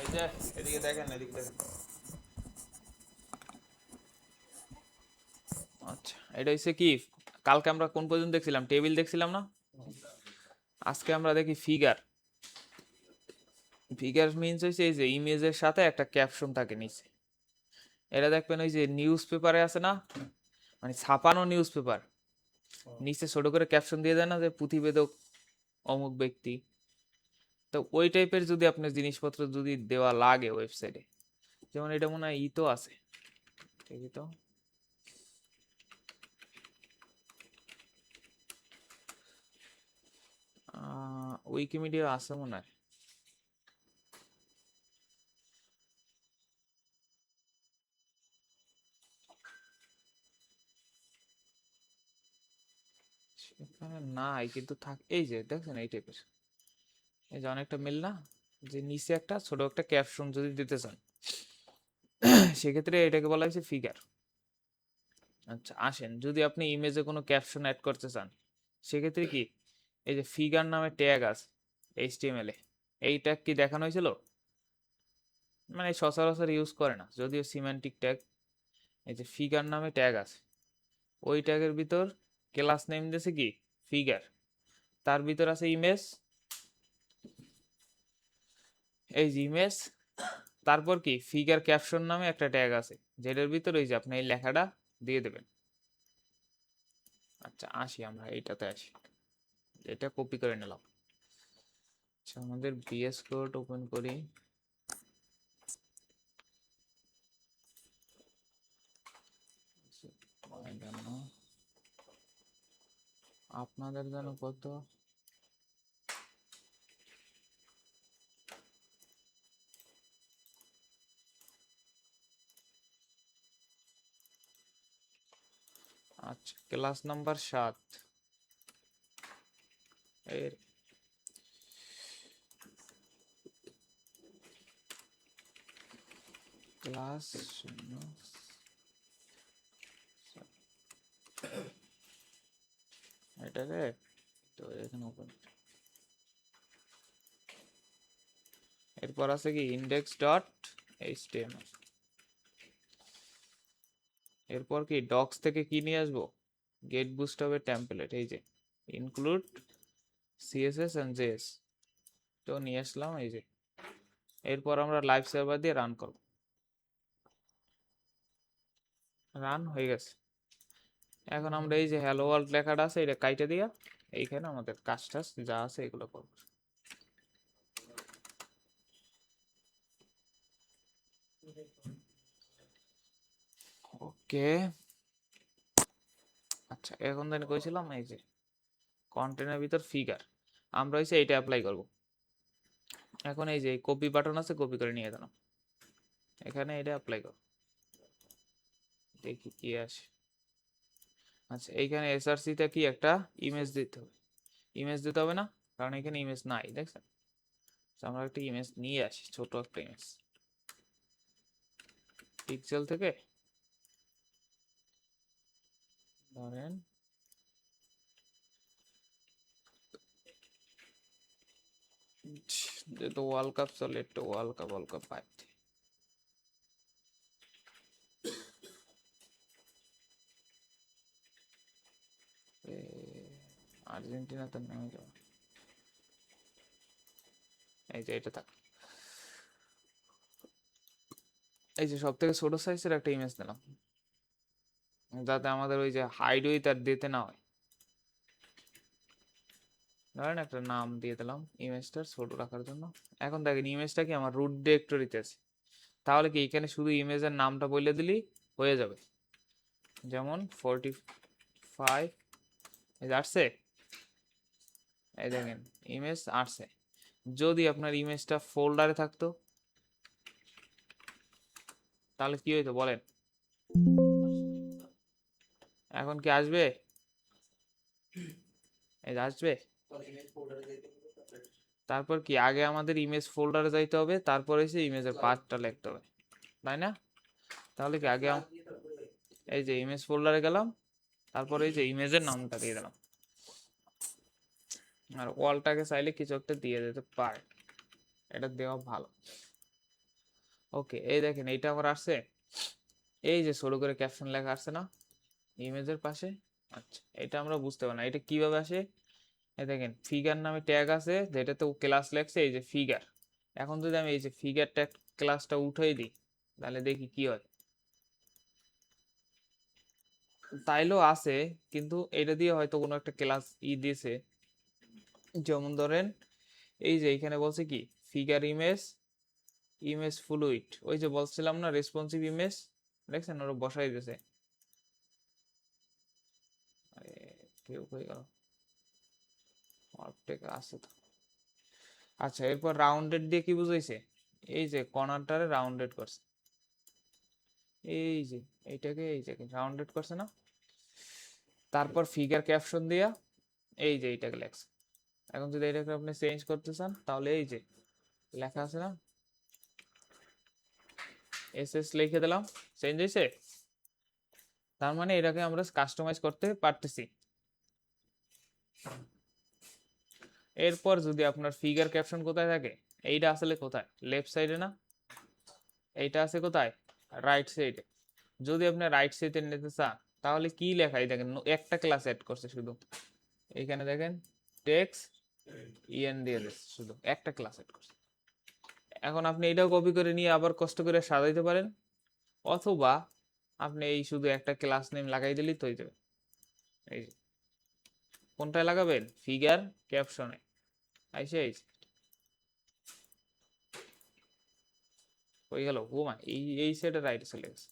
এই যে এদিকে দেখেন, এদিকে দেখেন। আচ্ছা, এটা হচ্ছে কি, কালকে আমরা কোন পর্যন্ত দেখছিলাম, টেবিল দেখছিলাম না? আজকে আমরা দেখি ফিগার। ফিগার মিনস হচ্ছে এই যে ইমেজের সাথে একটা ক্যাপশন থাকে নিচে। এটা দেখবেন ওই যে নিউজ পেপারে আছে না, মানে ছাপানো নিউজ পেপার, নিচে ছোট করে ক্যাপশন দিয়ে দেয় না যে প্রতিবেদক অমুক ব্যক্তি। তো ওই টাইপের যদি আপনার জিনিসপত্র যদি দেওয়া লাগে ওয়েবসাইটে, যেমন এটা মনে হয় ই তো আছে, দেখি তো, উইকিমিডিয়া আছে মনে হয়। সেখানে নাই কিন্তু থাক, এই যে দেখছেন এই টাইপের, এই যে অনেকটা মিল না, যে নিচে একটা ছোট একটা ক্যাপশন যদি দিতে চান, সেক্ষেত্রে এটাকে বলা হয়েছে ফিগার। আচ্ছা আসেন, যদি আপনি ইমেজে কোনো ক্যাপশন অ্যাড করতে চান, সেক্ষেত্রে কি, এই যে ফিগার নামে ট্যাগ আছে এইচটিএমএল এ, এই ট্যাগ কি দেখানো হয়েছিল? মানে সচরাচর ইউজ করে না যদিও সিম্যান্টিক ট্যাগ। এই যে ফিগার নামে ট্যাগ আছে, ওই ট্যাগের ভিতর ক্লাস নেম দিয়েছে কি ফিগার, তার ভিতর আছে ইমেজ, এই যে ইমেজ, তারপর কি ফিগার ক্যাপশন নামে একটা ট্যাগ আছে, যেটার ভিতর ওই যে আপনি এই লেখাটা দিয়ে দেবেন। আচ্ছা আসি আমরা এইটাতে আসি, এটা কপি করে নিলাম। আচ্ছা আমাদের ভিএস কোড ওপেন করি। আপনাদের জন্য কত, আচ্ছা ক্লাস নাম্বার 7 এর ক্লাস 0, এটাকে তো এখানে ওপেন, এরপর আছে কি ইন্ডেক্স ডট এইচটিএমএল, এরপর কি ডক্স থেকে কি নিয়ে আসবো, গেট বুস্টআপের টেমপ্লেট, এই যে ইনক্লুড সিএসএস এন্ড জেএস, তো নিয়ে আসলাম এই যে। এরপর আমরা লাইভ সার্ভার দিয়ে রান করব, রান হয়ে গেছে। এখন আমরা এই যে হ্যালো ওয়ার্ল্ড লেখাটা আছে এটা কাইটে দিয়া এইখানে আমাদের কাজ টাজ যা আছে এগুলো করব। ওকে, আচ্ছা এখন then কইছিলাম এই যে কন্টেন্টের ভিতর ফিগার, আমরা হইছে এইটা অ্যাপ্লাই করব। এখন এই যে কপি বাটন আছে, কপি করে নিয়ে গেলাম, এখানে এটা অ্যাপ্লাই করব, দেখি কি আসে। আচ্ছা এইখানে এসআরসি তে কি একটা ইমেজ দিতে হবে, ইমেজ দিতে হবে না, কারণ এখানে ইমেজ নাই দেখছেন। আমরা একটা ইমেজ নিয়ে আসি, ছোট একটা ইমেজ পিক্সেল থেকে, ধরেন যেহেতু ওয়ার্ল্ড কাপ চলে একটু ওয়ার্ল্ড কাপ পাই, আর্জেন্টিনা তো নেমে যাবে, এই যে এটা থাক, এই যে সব থেকে ছোট সাইজের একটা ইমেজ নিলাম, যাতে আমাদের ওই যে হাইড উইথ আর দিতে না হয়। ধরেন একটা নাম দিয়ে দিলাম ইমেজটার ছোট রাখার জন্য। এখন দেখেন ইমেজটা কি আমার রুট ডিরেক্টরিতে আছে, তাহলে কি এখানে শুধু ইমেজের নামটা বলে দিলেই হয়ে যাবে, যেমন 45, এই যে আসছে, এই দেখেন ইমেজ আসছে। যদি আপনার ইমেজটা ফোল্ডারে থাকতো তাহলে কি হইতো বলেন, এখন কি আসবে, এই যে আসবে। তারপর কি আগে আমাদের ইমেজ ফোল্ডারে যাইতে হবে, তারপর এসে ইমেজের পাথটা লিখতে হবে, তাই না? তাহলে কি আগে এই যে ইমেজ ফোল্ডারে গেলাম, তারপর এই যে ইমেজের নামটা দিয়ে দিলাম, আর ওয়ালটাকে চাইলে কিছু একটা দিয়ে দিতে পারে, এটা দেওয়া ভালো। ওকে, এই দেখেন এইটা আমার আসছে, এই যে ছোট করে ক্যাপশন লেখা আসছে না ইমেজের পাশে। আচ্ছা, এটা আমরা বুঝতে পারি না এটা কিভাবে আসে। এই দেখেন ফিগার নামে ট্যাগ আছে যেটাতে ক্লাস লেখছে এই যে ফিগার। এখন যদি আমি এই যে ফিগার ট্যাগ ক্লাসটা উঠাই দিই তাহলে দেখি কি হয়। তাইলেও আছে, কিন্তু এটা দিয়ে হয়তো কোনো একটা ক্লাস দিয়েছে। যেমন ধরেন এই যে এখানে বলছে কি ফিগার ইমেজ, ইমেজ ফ্লুইড, ওই যে বলছিলাম না রেসপন্সিভ ইমেজ, দেখছেন ওরা বসাই দিয়েছে। আরে কেউ হয়ে গেল, আছে তো। আচ্ছা, এরপর রাউন্ডেড দিয়ে কি বুঝাইছে, এই যে কর্নারটারে রাউন্ডেড করছে, এই যে এইটাকে এই যে রাউন্ডেড করছে না। তারপর ফিগার ক্যাপশন দিয়া এই যে এইটাকে লেখছে। এখন যদি এটাকে আপনি চেঞ্জ করতে চান তাহলে এই যে লেখা আছে না এসএস লিখে দিলাম, চেঞ্জ হয়েছে। তার মানে এটাকে আমরা কাস্টমাইজ করতে পারতেছি। এরপর যদি আপনার ফিগার ক্যাপশন কোথায় থাকে, এইটা আসলে কোথায়, লেফট সাইডে না, এইটা আছে কোথায়, রাইট সাইডে। যদি আপনি রাইট সাইডে নিতে চান তাহলে কি লেখা, এই দেখেন একটা ক্লাস অ্যাড করছে শুধু, এইখানে দেখেন টেক্স ইএন দিয়ে দিচ্ছে, শুধু একটা ক্লাস অ্যাড করছে। এখন আপনি এটাও কপি করে নিয়ে আবার কষ্ট করে সাজাইতে পারেন, অথবা আপনি এই শুধু একটা ক্লাস নেম লাগাই দিলেই তো হয়ে যাবে। এই যে কোনটায় লাগাবেন, ফিগার ক্যাপশনে আইসে এই হয়ে গেল। ঘুমা এই এই সেটে রাইটে চলে গেছে।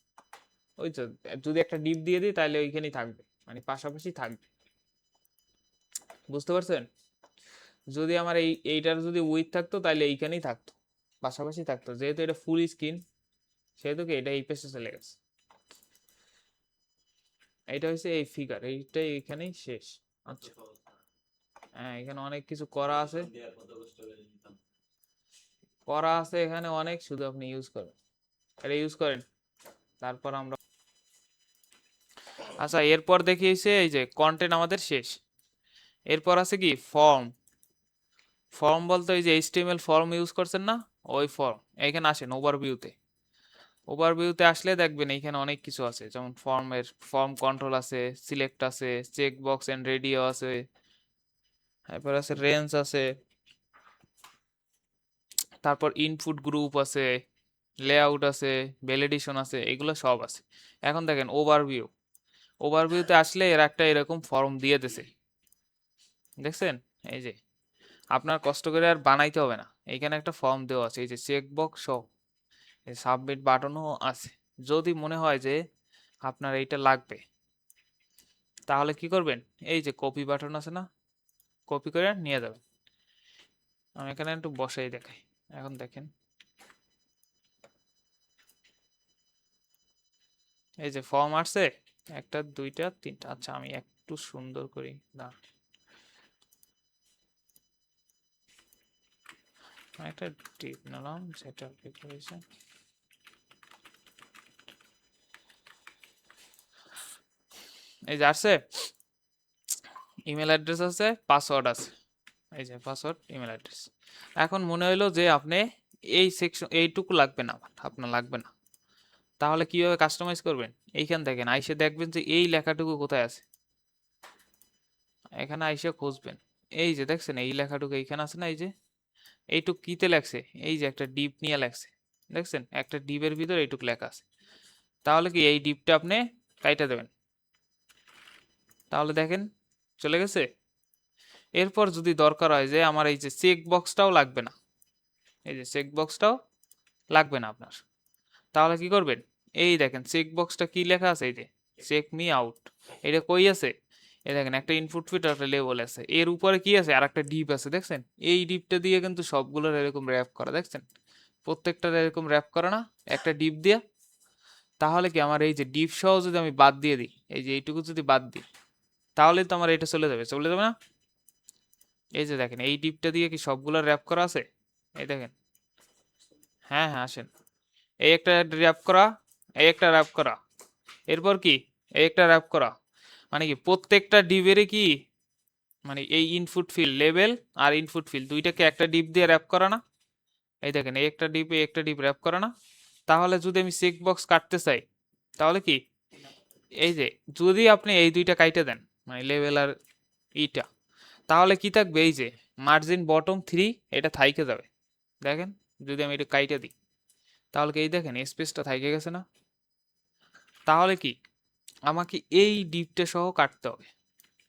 ওই তো, যদি একটা ডিপ দিয়ে দিই তাহলে ওইখানেই থাকবে, মানে পাশাপাশি থাকবে। বুঝতে পারছেন? যদি আমার এইটার যদি উইথ থাকতো তাহলে এইখানেই থাকতো, পাশাপাশি থাকতো। যেহেতু এটা ফুল স্ক্রিন সেহেতু কি এটা এই পেজে চলে গেছে। এটা হচ্ছে এই ফিগার, এইটাই এখানেই শেষ। আচ্ছা, হ্যাঁ এখানে অনেক কিছু করা আছে, এখানে অনেক, শুধু আপনি ইউজ করেন, এটা ইউজ করেন। তারপর আমরা আচ্ছা এরপর দেখিয়েছে এই যে কন্টেন্ট আমাদের শেষ। এরপর আছে কি ফর্ম। ফর্ম বলতে ওই যে এইচটিএমএল ফর্ম ইউজ করছেন না, ওই ফর্ম। এখানে আসেন ওভারভিউতে, ওভারভিউতে আসলে দেখবেন এইখানে অনেক কিছু আছে, যেমন ফর্ম কন্ট্রোল আছে, সিলেক্ট আছে, চেক বক্স এন্ড রেডিও আছে, তারপর আছে রেঞ্জ আছে, তারপর ইনপুট গ্রুপ আছে, লেআউট আছে, ভ্যালিডেশন আছে, এগুলো সব আছে। এখন দেখেন ওভারভিউ, ওভারভিউতে আসলে এর একটা এরকম ফর্ম দিয়ে দিছে, দেখছেন? এই যে আপনার কষ্ট করে আর বানাইতে হবে না, এইখানে একটা ফর্ম দেওয়া আছে, এই যে চেক বক্স সহ, এই সাবমিট বাটনও আছে। যদি মনে হয় যে আপনার এইটা লাগবে তাহলে কি করবেন, এই যে কপি বাটন আছে না, কপি করে নিয়ে যাবেন। আমি এখানে একটু বসাই দেখাই। এখন দেখেন এই যে ফর্ম আসছে, একটা দুইটা তিনটা। আচ্ছা আমি একটু সুন্দর করি না, একটা টিপ নিলাম যেটা প্রিপারেশন। এই যে আসছে, ইমেল অ্যাড্রেস আছে, পাসওয়ার্ড আছে, এই যে পাসওয়ার্ড ইমেল অ্যাড্রেস। এখন মনে হইলো যে আপনি এই সেকশন এইটুকু লাগবে না, আপনার লাগবে না, তাহলে কিভাবে কাস্টমাইজ করবেন, এইখান দেখেন আইসে দেখবেন যে এই লেখাটুকু কোথায় আছে, এখানে আইসে খুঁজবেন। এই যে দেখছেন এই লেখাটুকু এইখানে আছে না, এই যে এইটুক কিতে লেখছে, এই যে একটা ডিপ নিয়ে লেখছে, দেখছেন একটা ডিপের ভিতর এইটুক লেখা আছে। তাহলে কি এই ডিপটা আপনি কাইটা দেবেন, তাহলে দেখেন চলে গেছে। এরপর যদি দরকার হয় যে আমার এই যে চেক বক্সটাও লাগবে না, এই যে চেক বক্সটাও লাগবে না আপনার, তাহলে কি করবেন, এই দেখেন চেক বক্সটা কি লেখা আছে, এই যে চেক মি আউট, এটা কই আছে, এই দেখেন একটা ইনপুট ফিট একটা লেবেল আছে, এর উপরে কি আছে আর একটা ডিপ আছে, দেখছেন? এই ডিপটা দিয়ে কিন্তু সবগুলোর এরকম র্যাপ করা, দেখছেন প্রত্যেকটার এরকম র্যাপ করা না একটা ডিপ দিয়ে। তাহলে কি আমার এই যে ডিপ সহ যদি আমি বাদ দিয়ে দিই, এই যে এইটুকু যদি বাদ দিই তাহলে তো আমার এটা চলে যাবে, চলে যাবে না? এই যে দেখেন এই ডিপটা দিয়ে কি সবগুলো র্যাপ করা আছে, এই দেখেন। হ্যাঁ হ্যাঁ আসেন, এই একটা র্যাপ করা, এই একটা র্যাপ করা, এরপর কি এই একটা র্যাপ করা, মানে কি প্রত্যেকটা ডিপেরই কি, মানে এই ইনপুট ফিল্ড লেভেল আর ইনপুট ফিল্ড দুইটাকে একটা ডিপ দিয়ে র্যাপ করা না। এই দেখেন এই একটা ডিপ র্যাপ করা না। তাহলে যদি আমি চেক বক্স কাটতে চাই তাহলে কি এই যে যদি আপনি এই দুইটা কাইটে দেন মানে লেভেল আর ইটা, তাহলে কি থাকবে এই যে মার্জিন বটম 3 এটা থাইকে যাবে। দেখেন যদি আমি এটা কাইটে দিই তাহলে কি এই দেখেন স্পেসটা থাইকে গেছে না? তাহলে কি আমাকে এই ডিপটা সহ কাটতে হবে,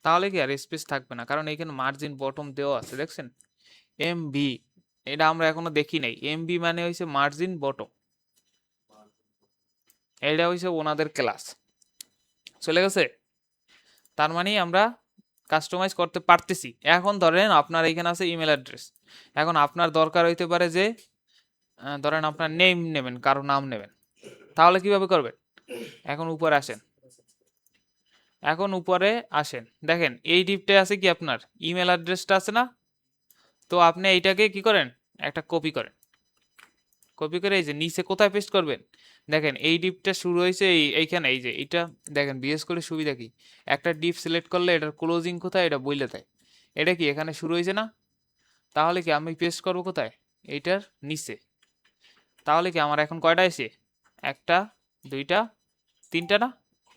তাহলে কি আর স্পেস থাকবে না, কারণ এখানে মার্জিন বটম দেওয়া আছে দেখছেন এমবি, এটা আমরা এখনো দেখি নাই। এমবি মানে হইছে মার্জিন বটম, এটা হইছে ওনাদের ক্লাস চলে গেছে। তার মানে আমরা কাস্টমাইজ করতে পারতেছি। এখন ধরেন আপনার এখানে আছে ইমেল অ্যাড্রেস, এখন আপনার দরকার হইতে পারে যে ধরেন আপনার নেম নেবেন, কারো নাম নেবেন, তাহলে কিভাবে করবেন? এখন উপরে আসেন, এখন উপরে আসেন, দেখেন এই ডিপটায় আছে কি আপনার ইমেল অ্যাড্রেসটা আছে না? তো আপনি এইটাকে কি করেন, একটা কপি করেন, কপি করে এই যে নিচে কোথায় পেস্ট করবেন, দেখেন এই ডিপটা শুরু হয়েছে এইখানে, এই যে এইটা দেখেন বিশেষ করে সুবিধা কি, একটা ডিপ সিলেক্ট করলে এটার ক্লোজিং কোথায় এটা বইলে দেয়, এটা কি এখানে শুরু হয়েছে না? তাহলে কি আমি পেস্ট করব কোথায়, এইটার নিচে। তাহলে কি আমার এখন কয়টা এসে, একটা দুইটা তিনটা না,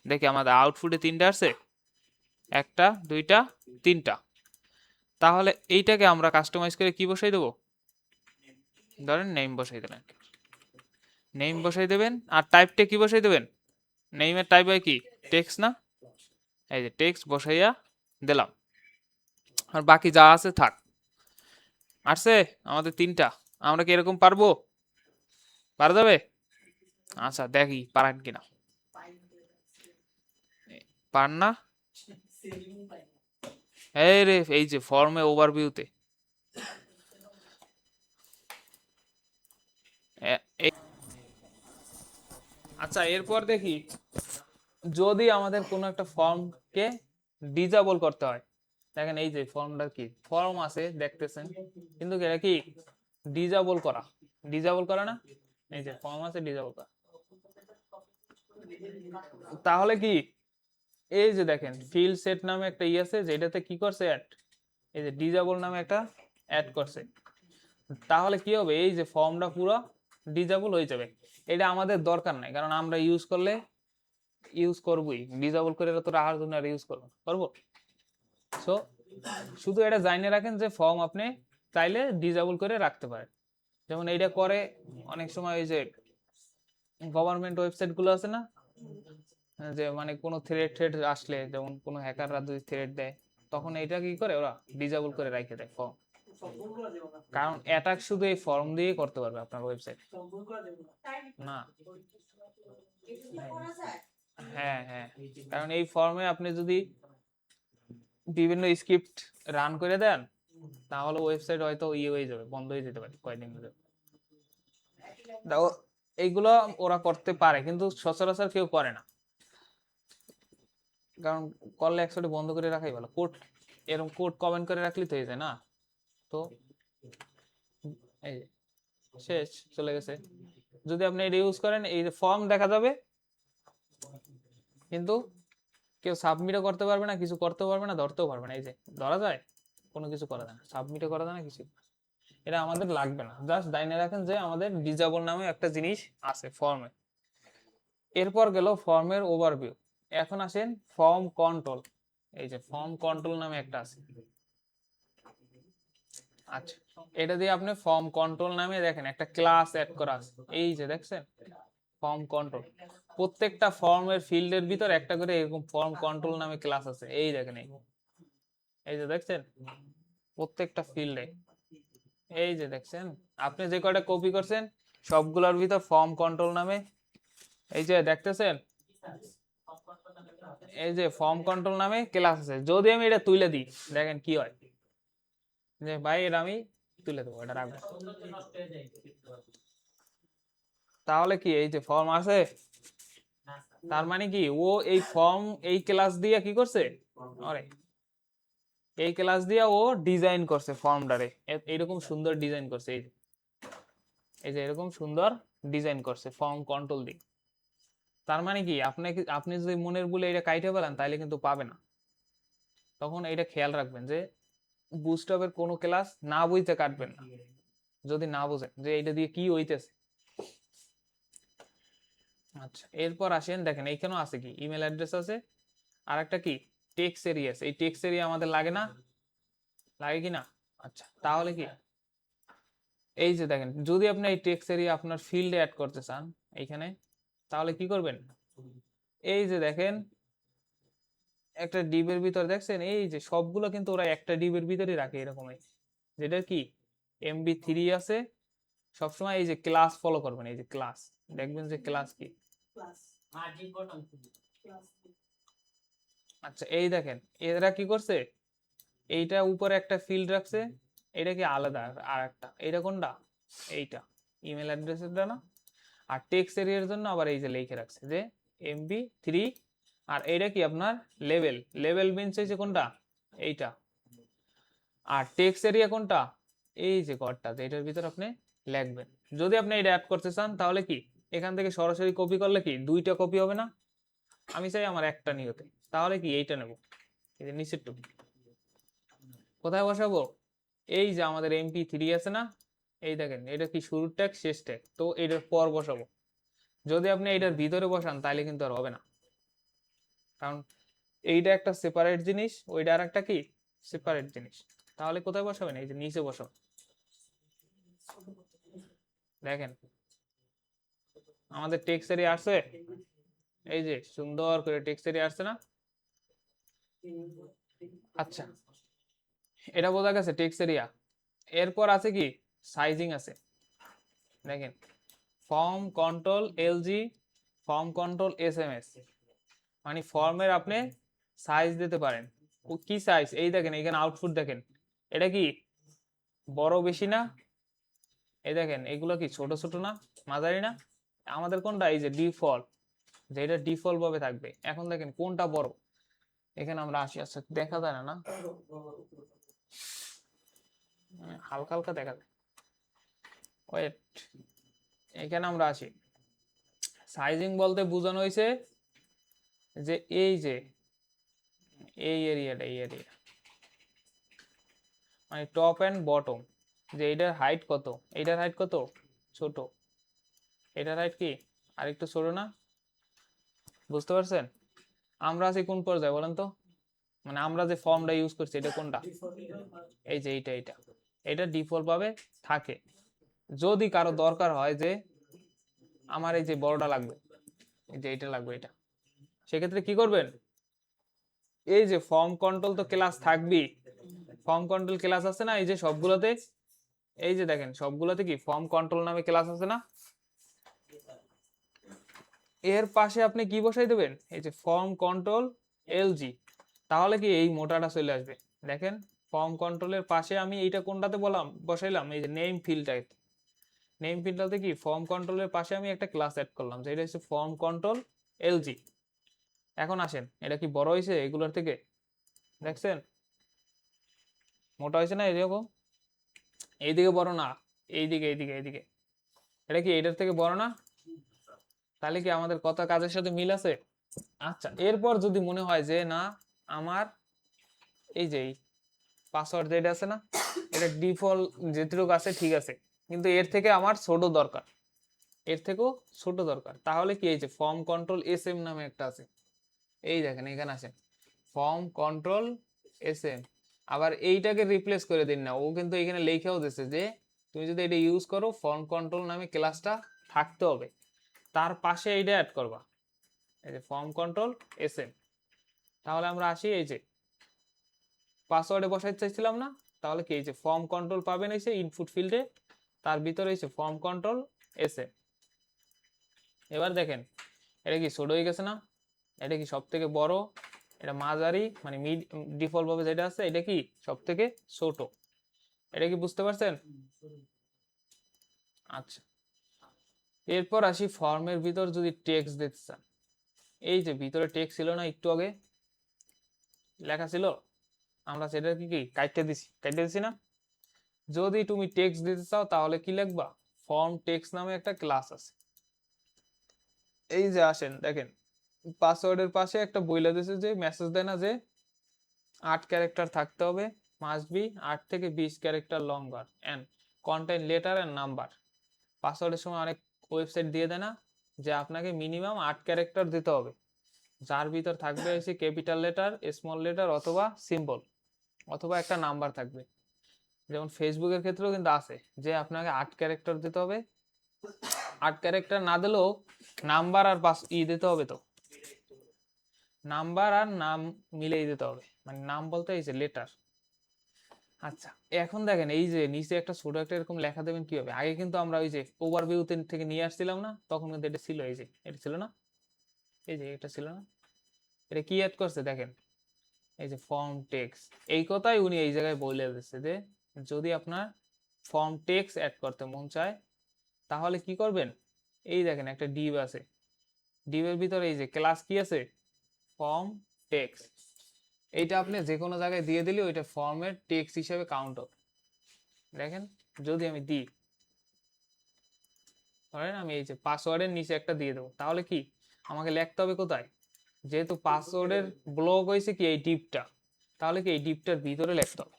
দেখি আমাদের আউটপুটে তিনটা আসছে, একটা দুইটা তিনটা। তাহলে এইটাকে আমরা কাস্টমাইজ করে কি বসাই দেবো, ধরেন নেম বসাই দিলেন, নেম বসাই দেবেন, আর টাইপটা কি বসাই দেবেন, নেইমের টাইপ হয় কি টেক্সট না, এই যে টেক্সট বসাইয়া দিলাম, আর বাকি যা আছে থাক। আসছে আমাদের তিনটা, আমরা কি এরকম পারবো, পারা যাবে? আচ্ছা দেখি পারেন কিনা, পার না? এই রে এই যে ফর্মে ওভারভিউতে আচ্ছা এরপর দেখি যদি আমাদের কোনো একটা ফর্মকে ডিজেবল করতে হয়, দেখেন এই যে ফর্মটা কি ফর্ম আছে দেখতেছেন, কিন্তু এটা কি ডিজেবল করা, ডিজেবল করা না, এই যে ফর্ম আছে ডিজেবল করা। তাহলে কি এই যে দেখেন ফিল্ড সেট নামে একটা ই আছে যেটাতে কি করছে অ্যাড, এই যে ডিজেবল নামে একটা অ্যাড করছে। তাহলে কি হবে, এই যে ফর্মটা পুরো ডিজেবল হয়ে যাবে। এটা আমাদের দরকার নাই, কারণ আমরা ইউজ করলে ইউজ করবই, ডিজেবল করে তো রাখার জন্য আর ইউজ করবো। সো শুধু এটা জানিয়ে রাখেন যে ফর্ম আপনি চাইলে ডিজেবল করে রাখতে পারেন। যেমন এইটা করে অনেক সময় ওই যে গভর্নমেন্ট ওয়েবসাইট গুলো আছে না, যে মানে কোনো থ্রেড আসলে, যেমন কোনো হ্যাকাররা যদি থ্রেড দেয় তখন এইটা কি করে ওরা ডিজেবল করে রেখে দেয় ফর্ম, কারণ অ্যাটাক শুধু এই ফর্ম দিয়ে করতে পারবে আপনার ওয়েবসাইট না। হ্যাঁ হ্যাঁ, কারণ এই ফর্মে আপনি যদি বিভিন্ন স্ক্রিপ্ট রান করে দেন তাহলে ওয়েবসাইট হয়তো ইয়ে হয়ে যাবে, বন্ধ হয়ে যেতে পারে কয়েকদিন ধরে। এইগুলো ওরা করতে পারে কিন্তু সচরাচর কেউ করে না, কারণ করলে একসাথে বন্ধ করে রাখাই ভালো। কোড এরকম কোড কমেন্ট করে রাখলে তো হয়ে যায় না। তো এই শেষ চলে গেছে। যদি আপনি এটা ইউজ করেন এই যে ফর্ম দেখা যাবে, কিন্তু কেউ সাবমিটও করতে পারবে না, কিছু করতে পারবে না, ধরতেও পারবে না। এই যে ধরা যায়, কোনো কিছু করা যায় না, সাবমিটও করা যায় না, কিছু। এটা আমাদের লাগবে না, জাস্ট জানিয়ে রাখেন যে আমাদের ডিজেবল নামে একটা জিনিস আছে ফর্মে। এরপর গেল ফর্মের ওভারভিউ। এখন আসেন ফর্ম কন্ট্রোল, এই যে ফর্ম কন্ট্রোল নামে একটা আছে। আচ্ছা এটা দিয়ে আপনি ফর্ম কন্ট্রোল নামে দেখেন একটা ক্লাস অ্যাড করা আছে, এই যে দেখছেন ফর্ম কন্ট্রোল, প্রত্যেকটা ফর্মের ফিল্ডের ভিতর একটা করে এরকম ফর্ম কন্ট্রোল নামে ক্লাস আছে, এই দেখেন এই যে দেখছেন প্রত্যেকটা ফিল্ডে, এই যে দেখছেন আপনি যে কয়টা কপি করছেন সবগুলোর ভিতর ফর্ম কন্ট্রোল নামে এই যে দেখতেছেন, এই যে ফর্ম কন্ট্রোল নামে ক্লাস আছে। যদি আমি এটা তুলে দিই দেখেন কি হয়, যে ভাই এটা আমি তুলে দেবো, এটা রাখবো, তাহলে কি এই যে ফর্ম আছে, তার মানে কি ও এই ফর্ম এই ক্লাস দিয়ে কি করছে, আরে এই ক্লাস দিয়ে ও ডিজাইন করছে ফর্মটারে, এরকম সুন্দর ডিজাইন করছে, এই যে এরকম সুন্দর ডিজাইন করছে ফর্ম কন্ট্রোল দিয়ে। তার মানে কি আপনি যদি মনের ভুলে এটা কাইটে ফেলেন তাহলে কিন্তু পাবে না। তখন এটা খেয়াল রাখবেন যে বুস্টআপের কোনো ক্লাস না বুঝতে কাটবেন না, যদি না বুঝেন যে এটা দিয়ে কি হইতেছে। আচ্ছা, এরপর আসেন, দেখেন এইখানেও আছে কি ইমেল অ্যাড্রেস আছে, আর একটা কি টেক্সট এরিয়া আছে। এই টেক্সট এরিয়া আমাদের লাগে না, লাগে কি না? আচ্ছা, তাহলে কি এই যে দেখেন, যদি আপনি এই টেক্সট এরিয়া আপনার ফিল্ডে অ্যাড করতে চান এইখানে, তাহলে কি করবেন? এই যে দেখেন একটা ডিবের ভিতর দেখছেন, এই যে সবগুলো কিন্তু ওরা একটা ডিবের ভিতরে রাখে এরকমই, যেটা কি MB3 আছে। সবসময় এই যে ক্লাস ফলো করবেন, এই যে ক্লাস, দেখবেন যে ক্লাস কি। আচ্ছা, এই দেখেন এরা কি করছে, এইটা উপরে একটা ফিল্ড রাখছে, এটা কি আলাদা আর একটা, এটা কোনটা? এইটা ইমেল অ্যাড্রেসেরটা না। আর টেক্সট এরিয়ার জন্য আবার এই যে লিখে রাখছে যে MB3। আর এইটা কি আপনার লেভেল, লেভেল মিনস হচ্ছে কোনটা? এইটা। আর টেক্সট এরিয়া কোনটা? এই যে ঘরটা, এটার ভিতর আপনি লিখবেন। যদি আপনি এটা অ্যাড করতে চান তাহলে কি এখান থেকে সরাসরি কপি করলে কি দুইটা কপি হবে না? আমি চাই আমার একটা নিয়তে, তাহলে কি এইটা নেব, এই যে নিচের টুকু কোথায় বসাবো? এই যে আমাদের MP3 আছে না, এই দেখেন এটা কি শুরুর ট্যাগ শেষ ট্যাগ, তো এটার পর বসাবো। যদি আপনি এটার ভিতরে বসান তাহলে কিন্তু আর হবে না, কারণ এইটা একটা সেপারেট জিনিস, ওইটা আর একটা কি সেপারেট জিনিস। তাহলে কোথায় বসাবেন? এই যে নিচে বসাবো। দেখেন আমাদের টেক্সট এরিয়া আসছে, এই যে সুন্দর করে টেক্সট এরিয়া আসছে না? আচ্ছা, এটা বোঝা গেছে টেক্সট এরিয়া। এরপর আছে কি সাইজিং আছে, দেখেন form control LG, form control SMS, মানে ফর্মের আপনি সাইজ দিতে পারেন। কি সাইজ? এই দেখেন এখানে আউটপুট দেখেন, এটা কি বড় বেশি না? এই দেখেন এগুলো কি ছোট ছোট না, মাঝারি না? আমাদের কোনটা? এই যে ডিফল্ট, যে এটা ডিফল্ট ভাবে থাকবে। এখন দেখেন কোনটা বড়, এখানে আমরা আসি। আচ্ছা, দেখা যায় না না, হালকা হালকা দেখা যায়। ওয়েট, এখানে আমরা আসি। সাইজিং বলতে বোঝানো হয়েছে যে এই যে এই এরিয়াটা, এই এরিয়া মানে টপ এন্ড বটম, যে এটার হাইট কত, এটার হাইট কত ছোট, এটার হাইট কি আরেকটু ছোট না? বুঝতে পারছেন? আমরা আছি কোন পর্যায়ে বলেন তো? মানে আমরা যে ফর্মটা ইউজ করছি এটা কোনটা? এই যে এইটা, এটা এটা ডিফল্ট ভাবে থাকে। যদি কারো দরকার হয় যে আমার এই যে বড়টা লাগবে, এই যে এইটা লাগবে, এটা, সেক্ষেত্রে কি করবেন? এই যে ফর্ম কন্ট্রোল তো ক্লাস থাকবেই, ফর্ম কন্ট্রোল ক্লাস আছে না এই যে সবগুলোতে, এই যে দেখেন সবগুলোতে কি ফর্ম কন্ট্রোল নামে ক্লাস আছে না? এর পাশে আপনি কি বসাই দেবেন? এই যে ফর্ম কন্ট্রোল LG, তাহলে কি এই মোটাটা চলে আসবে। দেখেন ফর্ম কন্ট্রোলের পাশে আমি এইটা কোনটাতে বসাইলাম, এই যে নেম ফিল্ডটাতে। নেম ফিল্ডটাতে কি ফর্ম কন্ট্রোলের পাশে আমি একটা ক্লাস অ্যাড করলাম, যেটা হচ্ছে ফর্ম কন্ট্রোল LG। এখন আসেন, এটা কি বড় হয়েছে এগুলোর থেকে? দেখছেন মোটা হয়েছে না এরকম? এইদিকে বড় না, এইদিকে এইদিকে এইদিকে, এটা কি এইটার থেকে বড় না? তাহলে কি আমাদের কথা কাজের সাথে মিল আছে? আচ্ছা, এরপর যদি মনে হয় যে না আমার এই যে পাসওয়ার্ড যেটা আছে না, এটা ডিফল্ট যেটুকু আছে ঠিক আছে, কিন্তু এর থেকে আমার ছোট দরকার, এর থেকেও ছোট দরকার, তাহলে কি এই যে ফর্ম কন্ট্রোল SM নামে একটা আছে, এই দেখেন এখানে আছে ফর্ম কন্ট্রোল SM। আবার এইটাকে রিপ্লেস করে দিন না, ও কিন্তু এখানে লেখাও দিছে যে তুমি যদি এটা ইউজ করো ফর্ম কন্ট্রোল নামে ক্লাসটা থাকতে হবে, তার পাশে এইটা অ্যাড করবা, এই যে ফর্ম কন্ট্রোল SM। তাহলে আমরা আসি এই যে পাসওয়ার্ডে বসাইতে চাইছিলাম না, তাহলে কি এই যে ফর্ম কন্ট্রোল পাবেন এসে ইনপুট ফিল্ডে, তার ভিতরে এসে ফর্ম কন্ট্রোল SM। এবার দেখেন এটা কি ছোট হয়ে গেছে না? এটা কি সব থেকে বড়? এটা মাঝারি, মানে মিড ডিফল্ট ভাবে যেটা আছে এটা কি সব থেকে ছোট। এটা কি বুঝতে পারছেন? আচ্ছা, এরপর আসি ফর্মের ভিতর যদি টেক্সট দিতে চান, এই যে ভিতরে টেক্সট ছিল না একটু আগে লেখা ছিল, আমরা সেটা কি কি কাটতে দিছি না? যদি তুমি টেক্সট দিতে চাও তাহলে কি লিখবা? ফর্ম টেক্সট নামে একটা ক্লাস আছে, এই যে আসেন দেখেন পাসওয়ার্ডের পাশে একটা বইলা দিয়েছে যে মেসেজ দেয় না যে 8 ক্যারেক্টার থাকতে হবে, মাস্ট বি 8 থেকে 20 character longer and contain letter and number. পাসওয়ার্ডের সময় অনেক ওয়েবসাইট দিয়ে দেয় না, যে আপনাকে মিনিমাম 8 ক্যারেক্টার দিতে হবে, যার ভিতর থাকবে হচ্ছে ক্যাপিটাল লেটার, স্মল লেটার অথবা সিম্বল অথবা একটা নাম্বার থাকবে। যেমন ফেসবুকের ক্ষেত্রেও কিন্তু আছে যে আপনাকে 8 ক্যারেক্টার দিতে হবে, 8 ক্যারেক্টার না দিলেও নাম্বার আর পাস দিতে হবে, তো নাম্বার আর নাম মিলেই দিতে হবে, মানে নাম বলতে এই যে লেটার। আচ্ছা, এখন দেখেন এই যে নিচে একটা ছোট একটা এরকম লেখা দেবেন কিভাবে। আগে কিন্তু আমরা ওই যে ওভারভিউ থেকে নিয়ে আসছিলাম না, তখন কিন্তু এটা ছিল, এই যে এটা ছিল না, এই যে এটা ছিল না, এটা কি অ্যাড করছে দেখেন, এই যে ফর্ম টেক্স। এই কথাই উনি এই জায়গায় বলে দিচ্ছে যে যদি আপনার ফর্ম টেক্স অ্যাড করতে মন চায় তাহলে কি করবেন, এই দেখেন একটা ডিভ আছে, ডিভের ভিতরে এই যে ক্লাস কি আছে, ফর্ম টেক্স। এইটা আপনি যে কোনো জায়গায় দিয়ে দিলে ওইটা ফর্মের টেক্স হিসেবে কাউন্ট হবে। দেখেন যদি আমি দিই, ধরেন আমি এই যে পাসওয়ার্ডের নিচে একটা দিয়ে দেবো, তাহলে কি আমাকে লিখতে হবে কোথায়, যেহেতু পাসওয়ার্ডের ব্লক হয়েছে কি এই ডিপটা, তাহলে কি এই ডিপটার ভিতরে লিখতে হবে।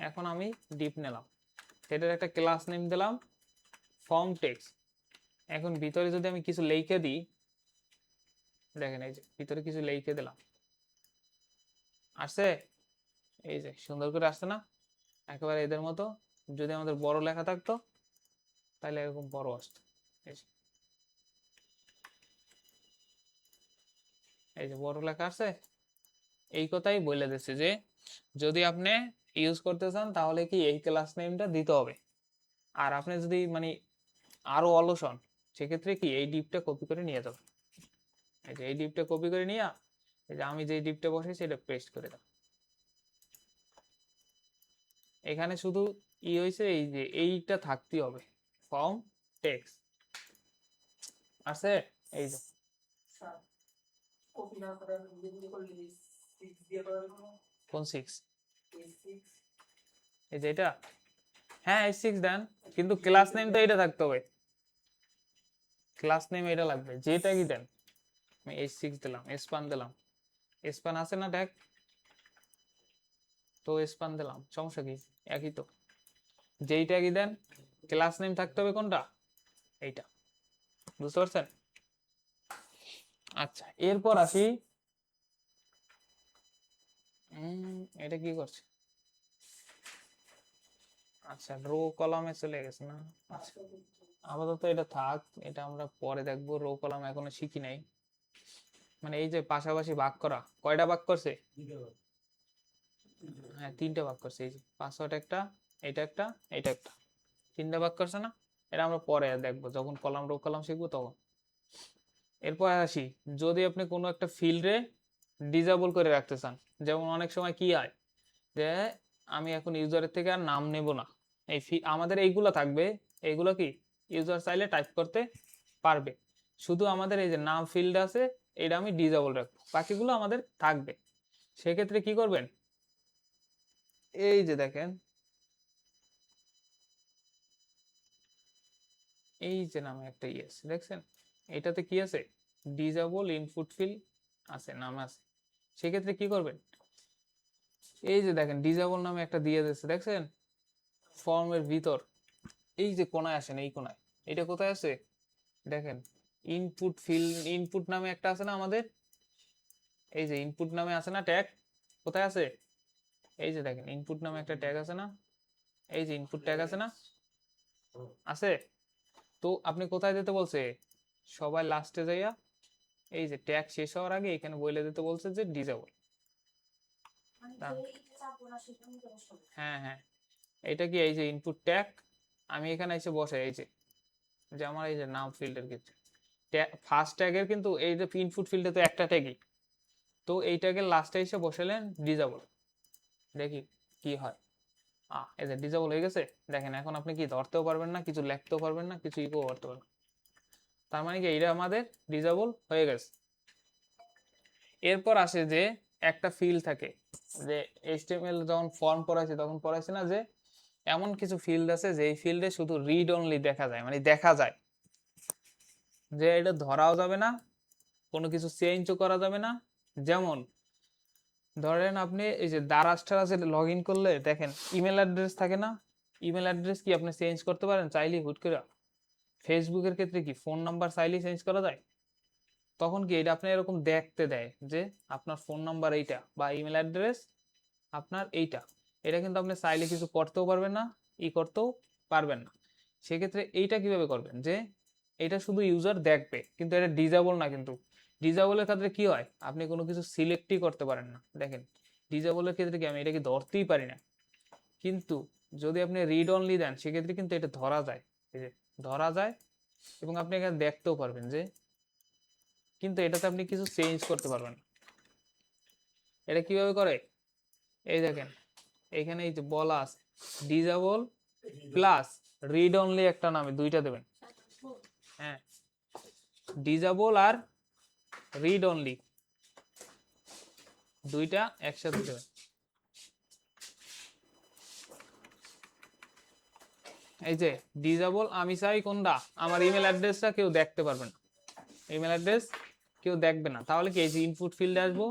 এখন আমি ডিপ নিলাম, সেটার একটা ক্লাস নেম দিলাম ফর্ম টেক্স। এখন ভিতরে যদি আমি কিছু লিখে দিই, দেখেন এই যে ভিতরে কিছু লিখে দিলাম, আসছে, এই যে সুন্দর করে আসছে না, একেবারে এদের মতো। যদি আমাদের বড় লেখা থাকতো তাহলে এরকম বড় আসতো, এই যে এই যে বড় লেখা আছে। এই কথাই বলে দিচ্ছে যে যদি আপনি ইউজ করতে চান তাহলে কি এই ক্লাস নেমটা দিতে হবে। আর আপনি যদি মানে আরো অলস হন, সেক্ষেত্রে কি এই ডিপটা কপি করে নিয়ে যাবেন, এই যে এই ডিপটা কপি করে নিয়ে এই যে আমি যে ডিপটা বসাই সেটা পেস্ট করে দাও। এখানে শুধু হয়েছে এই যে এইটা থাকতেই হবে, ফর্ম টেক্স আছে, এই যে কোন 6, এই যে এটা, হ্যাঁ S6 দেন, কিন্তু ক্লাস নেম তো এটা থাকতে হবে, ক্লাস নেম এটা লাগবে, যেটা কি দেন। আমি H6 দিলাম, স্পান দিলাম, স্পান আছে না ট্যাগ, তো স্পান দিলাম, সমস্যা কি, একই তো। যেই ট্যাগই দেন ক্লাস নেম থাকতে হবে কোনটা, এইটা, বুঝতে পারছেন। আচ্ছা এরপর আসি, এটা কি করছে, আচ্ছা রো কলামে চলে গেছে না, আচ্ছা আপাতত এটা থাক, এটা আমরা পরে দেখবো, রো কলাম এখনো শিখি নাই। মানে এই যে পাশাপাশি ভাগ করা, কয়টা ভাগ করছে, হ্যাঁ 3টে ভাগ করছে, এই যে পাসওয়ার্ড একটা, এটা একটা, এটা একটা, 3টে ভাগ করছে না। এটা আমরা পরে দেখবো যখন কলাম রো কলাম শিখবো তখন। এরপর আসি, যদি আপনি কোনো একটা ফিল্ডে ডিসেবল করে রাখতে চান, যেমন অনেক সময় কি হয় যে আমি এখন ইউজারের থেকে আর নাম নেব না, এই আমাদের এইগুলো থাকবে, এইগুলো কি ইউজার চাইলে টাইপ করতে পারবে, শুধু আমাদের এই যে নাম ফিল্ড আছে এটা আমি ডিসেবল রাখবো, বাকিগুলো আমাদের থাকবে। সেক্ষেত্রে কি করবেন, এই যে দেখেন এই যে নামে একটা আছে দেখছেন, এটাতে কি আছে, ডিসেবল ইনপুট ফিল্ড আছে, নাম আছে। সেক্ষেত্রে কি করবেন, এই যে দেখেন ডিসেবল নামে একটা দিয়ে দিচ্ছে দেখছেন, ফর্মের ভিতর এই যে কোনায় আসেন, এই কোনায় এটা কোথায় আছে দেখেন, ইনপুট ফিল্ড, ইনপুট নামে একটা আছে না আমাদের, এই যে ইনপুট নামে আছে না ট্যাগ, কোথায় আছে, এই যে দেখেন ইনপুট নামে একটা ট্যাগ আছে না, এই যে ইনপুট ট্যাগ আছে না, আছে। তো আপনি কোথায় দিতে বলছে, সবাই লাস্টে যাইয়া এই যে ট্যাগ শেষ হওয়ার আগে এখানে বলে দিতে বলছে যে ডিসেবল। হ্যাঁ হ্যাঁ, এটা কি এই যে ইনপুট ট্যাগ, আমি এখানে এসে বসে এই যে যে আমার এই যে নাম ফিল্ডের ক্ষেত্রে ফার্স্ট ট্যাগের কিন্তু এই যে ইনপুট ফিল্ডে তো একটা ট্যাগই, তো এই ট্যাগের লাস্টে এসে বসালেন ডিসেবল, দেখি কি হয়। এই যে ডিসেবল হয়ে গেছে, দেখেন এখন আপনি কি ধরতেও পারবেন না, কিছু লিখতেও পারবেন না, কিছু ইকো করতে পারবেন, তার মানে কি এটা আমাদের ডিসেবল হয়ে গেছে। এরপর আসে যে একটা ফিল্ড থাকে, যে এইচটিএমএল যখন ফর্ম পড়াইছে তখন পড়াইছে না যে এমন কিছু ফিল্ড আছে যে এই ফিল্ডে শুধু রিড অনলি দেখা যায়, মানে দেখা যায়, যে এটা ধরাও যাবে না, কোনো কিছু চেঞ্জও করা যাবে না। যেমন ধরেন আপনি এই যে দারাজ টারাজে লগ ইন করলে দেখেন ইমেল অ্যাড্রেস থাকে না, ইমেল অ্যাড্রেস কি আপনি চেঞ্জ করতে পারেন চাইলেই হুট করে, ফেসবুকের ক্ষেত্রে কি ফোন নাম্বার চাইলেই চেঞ্জ করা যায়? তখন কি এটা আপনি এরকম দেখতে দেয় যে আপনার ফোন নাম্বার এইটা বা ইমেল অ্যাড্রেস আপনার এইটা, এটা কিন্তু আপনি চাইলে কিছু করতেও পারবেন না, করতেও পারবেন না। সেক্ষেত্রে এইটা কিভাবে করবেন যে এটা শুধু ইউজার দেখবে, কিন্তু এটা ডিজেবল না। কিন্তু ডিজেবলের ক্ষেত্রে কি হয়, আপনি কোনো কিছু সিলেক্টই করতে পারেন না। দেখেন ডিজেবলের ক্ষেত্রে কি আমি এটাকে ধরতেই পারি না, কিন্তু যদি আপনি রিড অনলি দেন সেক্ষেত্রে কিন্তু এটা ধরা যায়, এই যে ধরা যায়, এবং আপনি এখানে দেখতেও পারবেন যে, কিন্তু এটাতে আপনি কিছু চেঞ্জ করতে পারবেন না। এটা কিভাবে করে, এই দেখেন এখানে এই যে বলা আছে ডিজেবল প্লাস রিড অনলি একটা নামে দুইটা দেবেন। হ্যাঁ, ডিজেবল আর রিড অনলি দুইটা একসাথে দেবেন। এই যে ডিজেবল আমি চাই কোনটা, আমার ইমেল অ্যাড্রেসটা কেউ দেখতে পারবে না, ইমেল অ্যাড্রেস কেউ দেখবে না। তাহলে কি এই যে ইনপুট ফিল্ডে আসবো,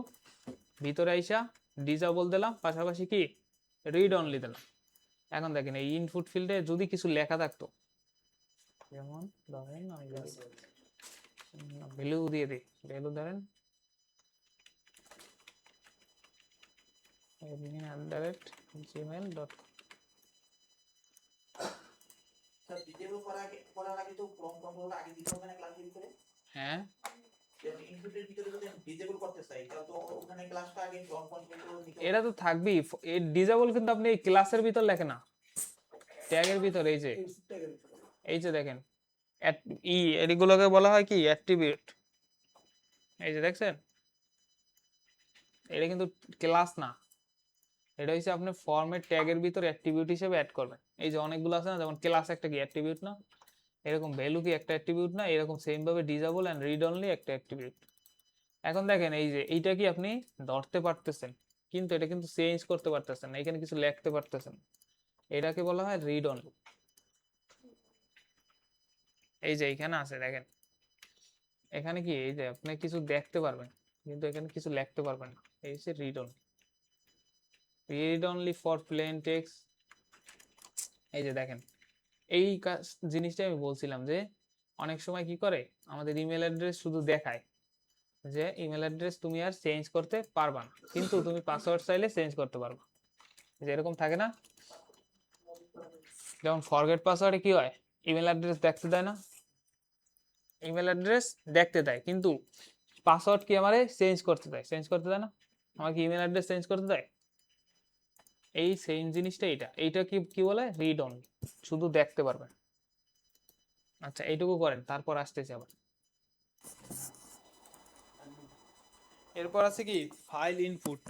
ভিতরে আইসা ডিজেবল দিলাম, পাশাপাশি কি রিড অনলি দিলাম। এখন দেখেন এই ইনপুট ফিল্ডে যদি কিছু লেখা থাকতো, যেমন ধরেন আমি ভ্যালু দিয়ে দিই, ভ্যালু ধরেন admin@gmail.com। হ্যাঁ, এটা তো থাকবেই। ডিজেবল কিন্তু আপনি এই ক্লাসের ভিতর লেখেন না, ট্যাগের ভিতর। এই যে দেখেন এগুলোকে বলা হয় কি অ্যাট্রিবিউট। এই যে দেখছেন, এটা কিন্তু ক্লাস না, এটা হচ্ছে আপনি ফর্মের ট্যাগের ভিতর অ্যাট্রিবিউট হিসেবে অ্যাড করবেন। এই যে অনেকগুলো আছে না, যেমন ক্লাস একটা কি অ্যাট্রিবিউট না, এরকম ভ্যালু কি একটা অ্যাট্রিবিউট না, এরকম সেম ভাবে ডিজেবল এন্ড রিড অনলি একটা অ্যাট্রিবিউট। এখন দেখেন এই যে এইটা কি আপনি ধরতে পারতেছেন, কিন্তু এটা কিন্তু চেঞ্জ করতে পারতেছেন না, এখানে কিছু লিখতে পারতেছেন, এটাকে বলা হয় রিড অনলি। এই যে এখানে আছে দেখেন, এখানে কি এই যে আপনি কিছু দেখতে পারবেন, কিন্তু এখানে কিছু লিখতে পারবেন না, এই যে read only. Read only for plane text. এই যে দেখেন এই জিনিসটা আমি বলছিলাম যে অনেক সময় কি করে আমাদের ইমেল অ্যাড্রেস শুধু দেখায় যে ইমেল অ্যাড্রেস তুমি আর চেঞ্জ করতে পারবা না, কিন্তু তুমি পাসওয়ার্ড চাইলে চেঞ্জ করতে পারবা। যে এরকম থাকে না, যেমন ফরগেট পাসওয়ার্ডে কি হয়, ইমেল অ্যাড্রেস দেখতে দেয় না, ইমেল অ্যাড্রেস দেখতে দেয়, কিন্তু পাসওয়ার্ড কি আমারে চেঞ্জ করতে দেয়, চেঞ্জ করতে দেয় না, আমাকে ইমেল অ্যাড্রেস চেঞ্জ করতে দেয়। এই সেম জিনিসটা এইটা কি কি বলে রিড অনলি, শুধু দেখতে পারবেন। আচ্ছা এইটুকু করেন, তারপর আসতেছে আবার। এরপর আছে কি ফাইল ইনপুট।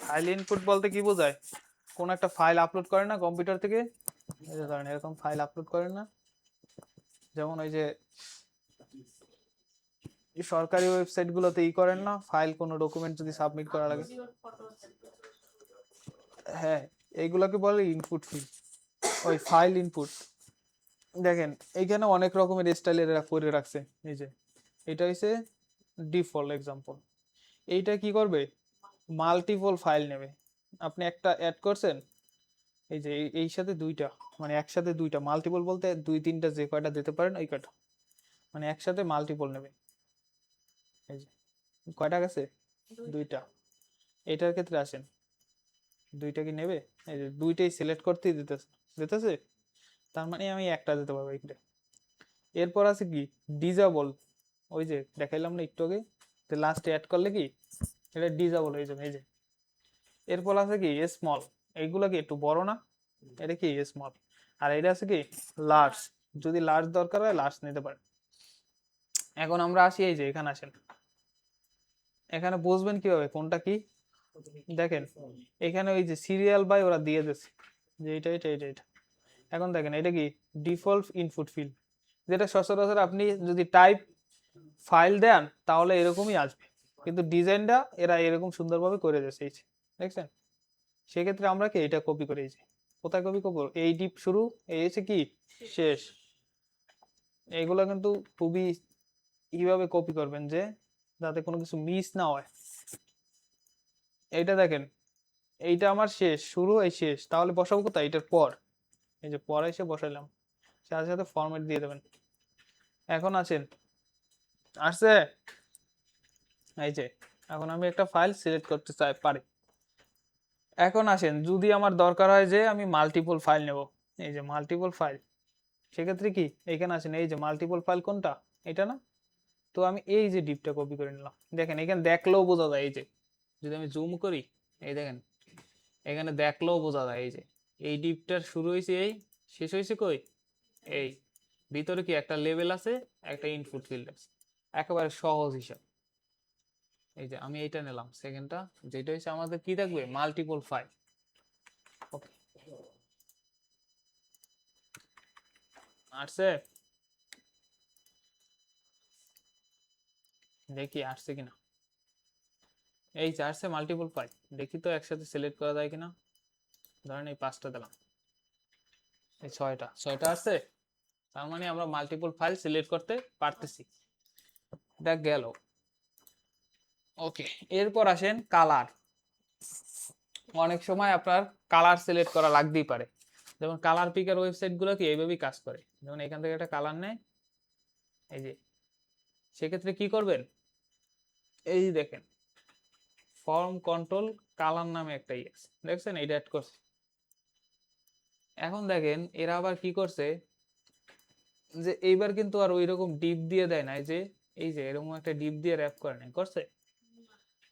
ফাইল ইনপুট বলতে কি বোঝায়, কোন একটা ফাইল আপলোড করেন না কম্পিউটার থেকে, এই যে ধরেন এরকম ফাইল আপলোড করেন না, যেমন ওই যে সরকারি ওয়েবসাইট গুলোতে করেন না, ফাইল কোনো ডকুমেন্ট যদি সাবমিট করা লাগে, হ্যাঁ এইগুলোকে বলে ইনপুট ফিল্ড, ওই ফাইল ইনপুট। দেখেন এইখানে অনেক রকমের স্টাইলের করে রাখছে, এই যে এটা হইছে ডিফল্ট এক্সাম্পল। এইটা কি করবে, মাল্টিপল ফাইল নেবে। আপনি একটা অ্যাড করছেন, এই যে এই সাথে দুইটা, মানে একসাথে দুইটা, মাল্টিপল বলতে দুই তিনটা যে কয়টা দিতে পারেন ওই কয়টা, মানে একসাথে মাল্টিপল নেবে। এই যে কয়টা গেছে, দুইটা। এটার ক্ষেত্রে আসেন, দুইটা কি নেবে, এই যে দুইটাই সিলেক্ট করতেই দিতেছে, তার মানে আমি একটা দিতে পারবো এখানে। এরপর আছে কি ডিজেবল, ওই যে দেখাইলাম না একটু আগে, লাস্টে অ্যাড করলে কি এটা ডিজেবল হয়ে যাবে। এই যে এরপর আছে কি স্মল, এইগুলা কি একটু বড় না, এটা কি স্মল। আর এটা আছে কি লার্জ, যদি লার্জ দরকার হয় লার্জ নিতে পারেন। এখন আমরা আসি, এই যে এখানে আসেন, এখানে বুঝবেন কিভাবে কোনটা কি, দেখেন এখানে ওই যে সিরিয়াল বাই ওরা দিয়ে দিয়েছে যে এটা। এখন দেখেন এটা কি ডিফল্ট ইনপুট ফিল্ড, যেটা সচরাচর আপনি যদি টাইপ ফাইল দেন তাহলে এরকমই আসবে, কিন্তু ডিজাইনটা এরা এরকম সুন্দরভাবে করে দিয়েছে, দেখছেন। সেক্ষেত্রে আমরা কি এটা কপি করে, কোথায় কপি করবো, এই ডিপ শুরু, এই হচ্ছে কি শেষ। এইগুলো কিন্তু খুবই কিভাবে কপি করবেন যে যাতে কোনো কিছু মিস না হয়। এইটা দেখেন, এইটা আমার শেষ, শুরু এই শেষ, তাহলে বসাবো কোথায়, এটার পর, এই যে পর এসে বসাইলাম, সাথে সাথে ফরম্যাট দিয়ে দেবেন। এখন আসেন, আসছে এই যে, এখন আমি একটা ফাইল সিলেক্ট করতে চাই পারি। এখন আসেন, যদি আমার দরকার হয় যে আমি মাল্টিপল ফাইল নেব, এই যে মাল্টিপল ফাইল, সেক্ষেত্রে কি এখানে আসেন, এই যে মাল্টিপল ফাইল কোনটা, এটা না? তো আমি এই যে ডিপটা কপি করে নিলাম, দেখেন এখানে দেখলেও বোঝা যায়, এই যে যদি আমি জুম করি, এই দেখেন এখানে দেখলেও বোঝা যায়, এই যে এই ডিপটার শুরু হয়েছে এই, শেষ হয়েছে কই এই, ভিতরে কি একটা লেভেল আছে, একটা ইনপুট ফিল্ড আছে, একেবারে সহজ হিসাব। এই যে আমি এইটা নিলাম সেকেন্ডটা, যেটা হচ্ছে আমাদের কি থাকবে মাল্টিপল ফাইল। ওকে, আসছে, দেখি আসছে কিনা, এই যে আসছে মাল্টিপল ফাইল, দেখি তো একসাথে সিলেক্ট করা যায় কিনা। ধরেন এই 5টা দিলাম, এই 6টা আসছে, তার মানে আমরা মাল্টিপল ফাইল সিলেক্ট করতে পারতেছি। এটা গেল। ওকে, এরপর আসেন কালার। অনেক সময় আপনার কালার সিলেক্ট করা লাগতেই পারে, যেমন কালার পিকার ওয়েবসাইট গুলো কি এইভাবেই কাজ করে, যেমন এখান থেকে একটা কালার নেয়, এই যে, সেক্ষেত্রে কি করবেন, এই যে দেখেন ফর্ম কন্ট্রোল কালার নামে একটা আছে, দেখছেন এইটা অ্যাড করছে। এখন দেখেন এরা আবার কি করছে, যে এইবার কিন্তু আর ওই রকম ডিপ দিয়ে দেয় না, এই যে এরকম একটা ডিপ দিয়ে র্যাপ করে নাই করছে।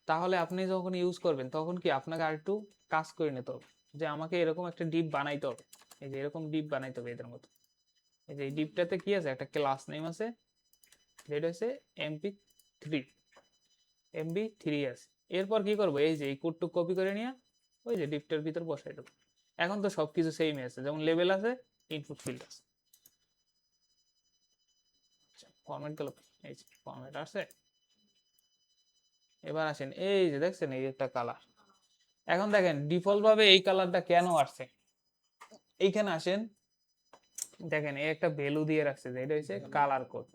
তাহলে আপনি যখন ইউজ করবেন তখন কি আপনাকে আর একটু কাজ করে নিতে হবে, যে আমাকে এরকম একটা ডিপ বানাইতে হবে, এই যে এরকম ডিপ বানাইতে হবে এদের মতো। এই যে এই ডিপটাতে কি আছে, একটা ক্লাস নেম আছে, যেটা হচ্ছে mp3, mb3 আছে। এরপর কি করবো, এই যে এই কোডটুকু কপি করে নিয়ে ওই যে ডিপটার ভিতর বসাই দেবো। এখন তো সবকিছু সেম আছে, যেমন লেভেল আছে, ইনপুট ফিল্ড আছে। ফরম্যাট গেল, এই যে ফরম্যাট আছে। এবার আসেন, এই যে দেখছেন এই একটা কালার। এখন দেখেন ডিফল্ট ভাবে এই কালারটা কেন আসছে, এইখানে আসেন, দেখেন এই একটা ভ্যালু দিয়ে রাখছে, যে এটা হচ্ছে কালার কোড।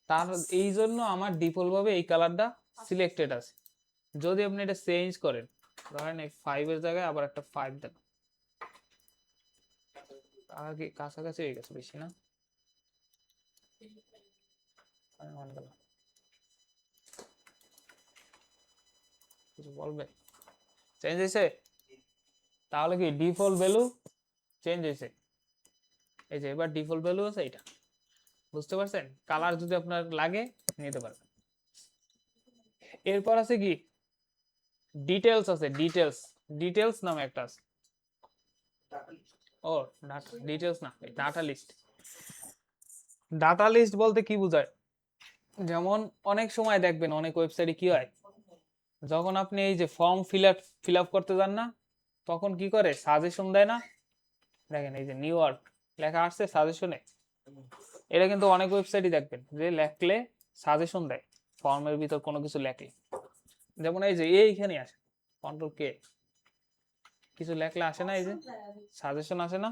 তার এই জন্য আমার ডিফল্ট ভাবে এই কালারটা সিলেক্টেড আছে। যদি আপনি এটা চেঞ্জ করেন, ধরেন এই 5 এর জায়গায় আবার একটা 5 দেন, আগে কাছাকাছি হয়ে গেছে বেশি না, কিছু বলবে, চেঞ্জ হয়েছে? তাহলে কি ডিফল্ট ভ্যালু চেঞ্জ হয়েছে, এই যে এবার ডিফল্ট ভ্যালু আছে এটা, বুঝতে পারছেন? কালার যদি আপনার লাগে নিতে পারবেন। এরপর আছে কি ডিটেলস আছে, ডিটেলস, ডিটেলস নামে একটা আছে। ও ডাটা ডিটেলস না, ডাটা লিস্ট। ডাটা লিস্ট বলতে কি বোঝায়, যেমন অনেক সময় দেখবেন অনেক ওয়েবসাইটে কি হয়, যখন আপনি এই যে ফর্ম ফিল আপ করতে যান না, তখন কি করে সাজেশন দেয় না, দেখেন এই যে নিউ ইয়র্ক লেখা আসছে সাজেশনে। এটা কিন্তু অনেক ওয়েবসাইটই দেখবেন যে লেখলে সাজেশন দেয় ফর্মের ভিতর কোনো কিছু লেখলে, যেমন এই যে এইখানে আসে কন্ট্রোল কে, কিছু লেখলে আসে না, এই যে সাজেশন আসে না।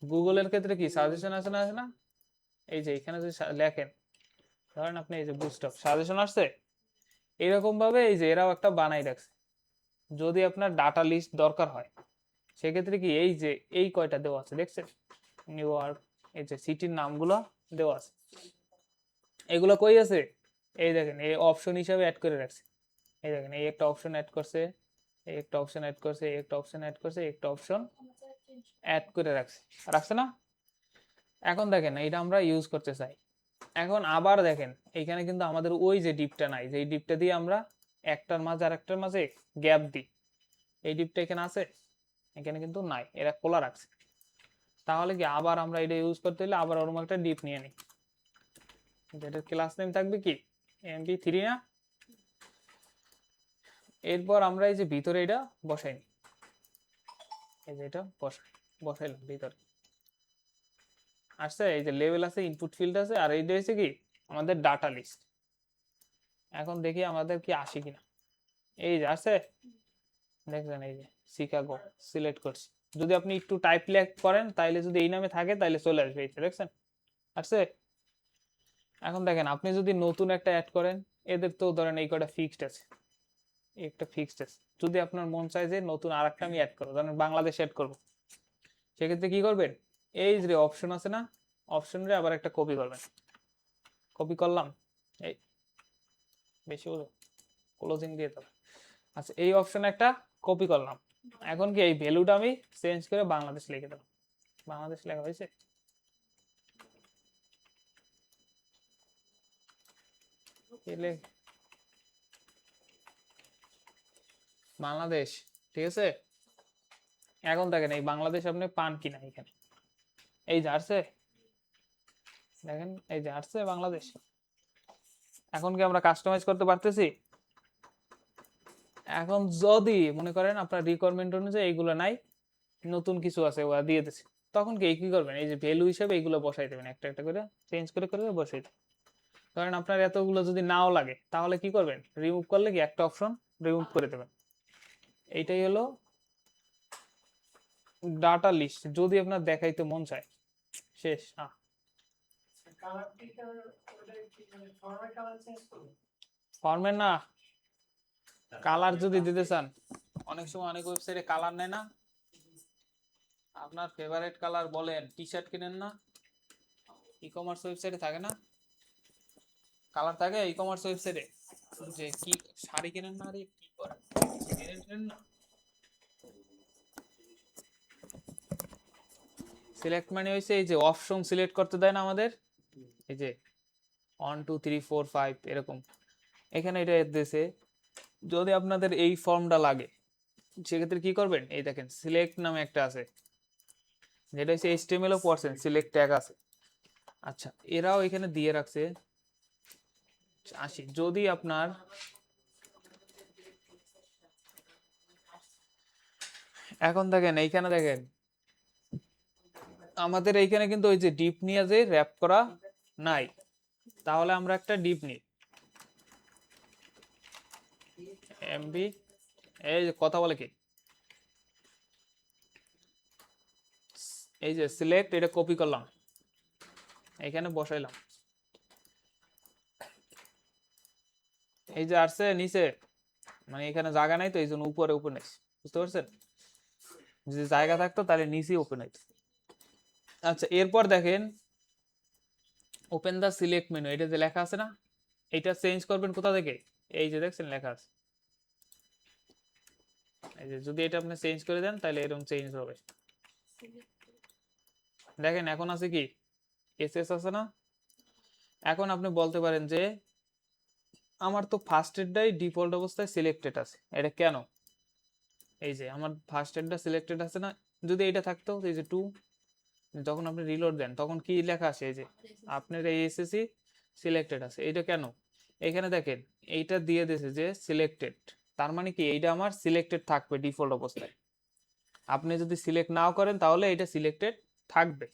গুগলের ক্ষেত্রে কি সাজেশন আসে না, আসে না? এই যে এখানে যদি লেখেন, ধরেন আপনি এই যে বুস্টআপ সাজেশন আসছে, এরকম ভাবে এই যে এরাও একটা বানাই রাখছে, যদি আপনার ডাটা লিস্ট দরকার হয় সেক্ষেত্রে কি এই যে এই কয়টা দেওয়া আছে দেখছেন, নিউ ইয়র্ক, এই যে সিটির নামগুলো দেওয়া আছে, এগুলো কই আছে, এই দেখেন এই অপশন হিসাবে অ্যাড করে রাখছে। এই দেখেন এই একটা অপশন অ্যাড করছে, এই একটা অপশন অ্যাড করছে, এই একটা অপশন অ্যাড করছে, এই একটা অপশন অ্যাড করে রাখছে, রাখছে না? এখন দেখেন এটা আমরা ইউজ করতে চাই, এখন আবার দেখেন এইখানে কিন্তু আমাদের ওই যে ডিপটা নাই, যে ডিপটা দিয়ে আমরা একটার মাঝে আর একটার মাঝে গ্যাপ দিই, এই ডিপটা এখানে আছে, এখানে কিন্তু নাই, এরা খোলা রাখছে। তাহলে কি আবার আমরা এটা ইউজ করতে হলে আবার ওরকম একটা ডিপ নিয়ে নিই, যেটার ক্লাস নেম থাকবে কি mp3 না। এরপর আমরা এই যে ভিতরে এটা বসাই নিই, এই যে এটা বসাইলাম ভিতরে, আসছে এই যে লেভেল আছে, ইনপুট ফিল্ড আছে, আর এইটা হচ্ছে কি আমাদের ডাটা লিস্ট। এখন দেখি আমাদের কি আসে কিনা, এই যে আছে, দেখছেন এই যে শিকাগো সিলেক্ট করছি, যদি আপনি একটু টাইপ লেখ করেন তাইলে যদি এই নামে থাকে তাইলে চলে আসবে, এই যে দেখছেন আসছে। এখন দেখেন আপনি যদি নতুন একটা অ্যাড করেন, এদের তো ধরেন এই কটা ফিক্সড আছে, একটা ফিক্সড আছে, যদি আপনার মন চায় যে নতুন আরেকটা আমি অ্যাড করবো, ধরেন বাংলাদেশ অ্যাড করবো, সেক্ষেত্রে কি করবেন, এই যে অপশন আছে না, অপশনের আবার একটা কপি করবেন, কপি করলাম, এই বেশি ক্লোজিং দিয়ে দাও। আচ্ছা এই অপশনে একটা কপি করলাম, এখন কি এই ভ্যালুটা আমি চেঞ্জ করে বাংলাদেশ লিখে দিলাম, বাংলাদেশ লেখা হয়েছে। বাংলাদেশ, ঠিক আছে। এখন দেখেন এই বাংলাদেশ আপনি পান কিনা এখানে, এই যে আসছে, দেখেন এই যে আসছে বাংলাদেশ। এখন কি আমরা কাস্টমাইজ করতে পারতেছি? এখন যদি মনে করেন আপনার রিকোয়ারমেন্ট অনুযায়ী এইগুলো নাই, নতুন কিছু আছে ওরা দিয়ে দিচ্ছে, তখন কি করবেন, এই যে ভ্যালু হিসেবে এইগুলো বসাই দেবেন, একটা একটা করে চেঞ্জ করে করে বসাই দেবেন। ধরেন আপনার এতগুলো যদি নাও লাগে তাহলে কি করবেন, রিমুভ করলে কি একটা অপশন রিমুভ করে দেবেন। এইটাই হলো ডাটা লিস্ট, যদি আপনার দেখাইতে মন চায়। শেষ। ফরম্যাট না, কালার যদি দিতে চান, অনেক সময় অনেক ওয়েবসাইটে কালার নেয় না, আপনার ফেভারিট কালার বলেন, টি শার্ট কিনেন না, ই কমার্স ওয়েবসাইটে থাকে না কালার, থাকে ই কমার্স ওয়েবসাইটে, যে কি শাড়ি কিনেন না, আরে কি করেন, কিনেন না। সিলেক্ট মানে হইছে এই যে অপশন সিলেক্ট করতে দেয় না আমাদের, এই যে 1 2 3 4 5 এরকম, এখানে এটা দিয়েছে। যদি আপনাদের এই ফর্মটা লাগে সেক্ষেত্রে কি করবেন, এই দেখেন সিলেক্ট নামে একটা আছে, যেটা হচ্ছে HTML ও পড়ছেন, সিলেক্ট ট্যাগ আছে। আচ্ছা এরাও এখানে দিয়ে রাখছে। আসি, যদি আপনার এখন দেখেন এইখানে দেখেন আমাদের এইখানে কিন্তু ওই যে ডিপ নিয়ে যে র‍্যাপ করা নাই, তাহলে আমরা একটা ডিপ নিই, এমবি, এই যে কথা বলে কি, এই যে সিলেক্ট, এটা কপি করলাম, এখানে বসাইলাম, এই যে আসছে নিচে, মানে এখানে জায়গা নাই তো এই জন্য উপরে ওপেন আছে, বুঝতে পারছেন, যদি জায়গা থাকতো তাহলে নিচে ওপেন হইতো। আচ্ছা এরপর দেখেন ওপেন দা সিলেক্ট মেনু, এটা যে লেখা আছে না, এটা চেঞ্জ করবেন কোথা থেকে, এই যে দেখছেন লেখা আছে, এই যে যদি এটা আপনি চেঞ্জ করে দেন তাহলে এরকম চেঞ্জ হবে। দেখেন এখন আছে কি এসএস আছে না, এখন আপনি বলতে পারেন যে আমার তো ফার্স্ট এডটাই ডিফল্ট অবস্থায় সিলেক্টেড আছে, এটা কেন, এই যে আমার ফার্স্ট এডটা সিলেক্টেড আছে না, যদি এটা থাকতো এই যে 2, যখন আপনি রিলোড দেন তখন কি লেখা আসে, এই যে আপনার এই এসএসসি সিলেক্টেড আছে, এটা কেন, এখানে দেখেন এইটা দিয়ে দিয়েছে যে সিলেক্টেড, তার মানে কি এইটা আমার সিলেক্টেড থাকবে ডিফল্ট অবস্থায়, আপনি যদি সিলেক্ট নাও করেন তাহলে এটা সিলেক্টেড থাকবে।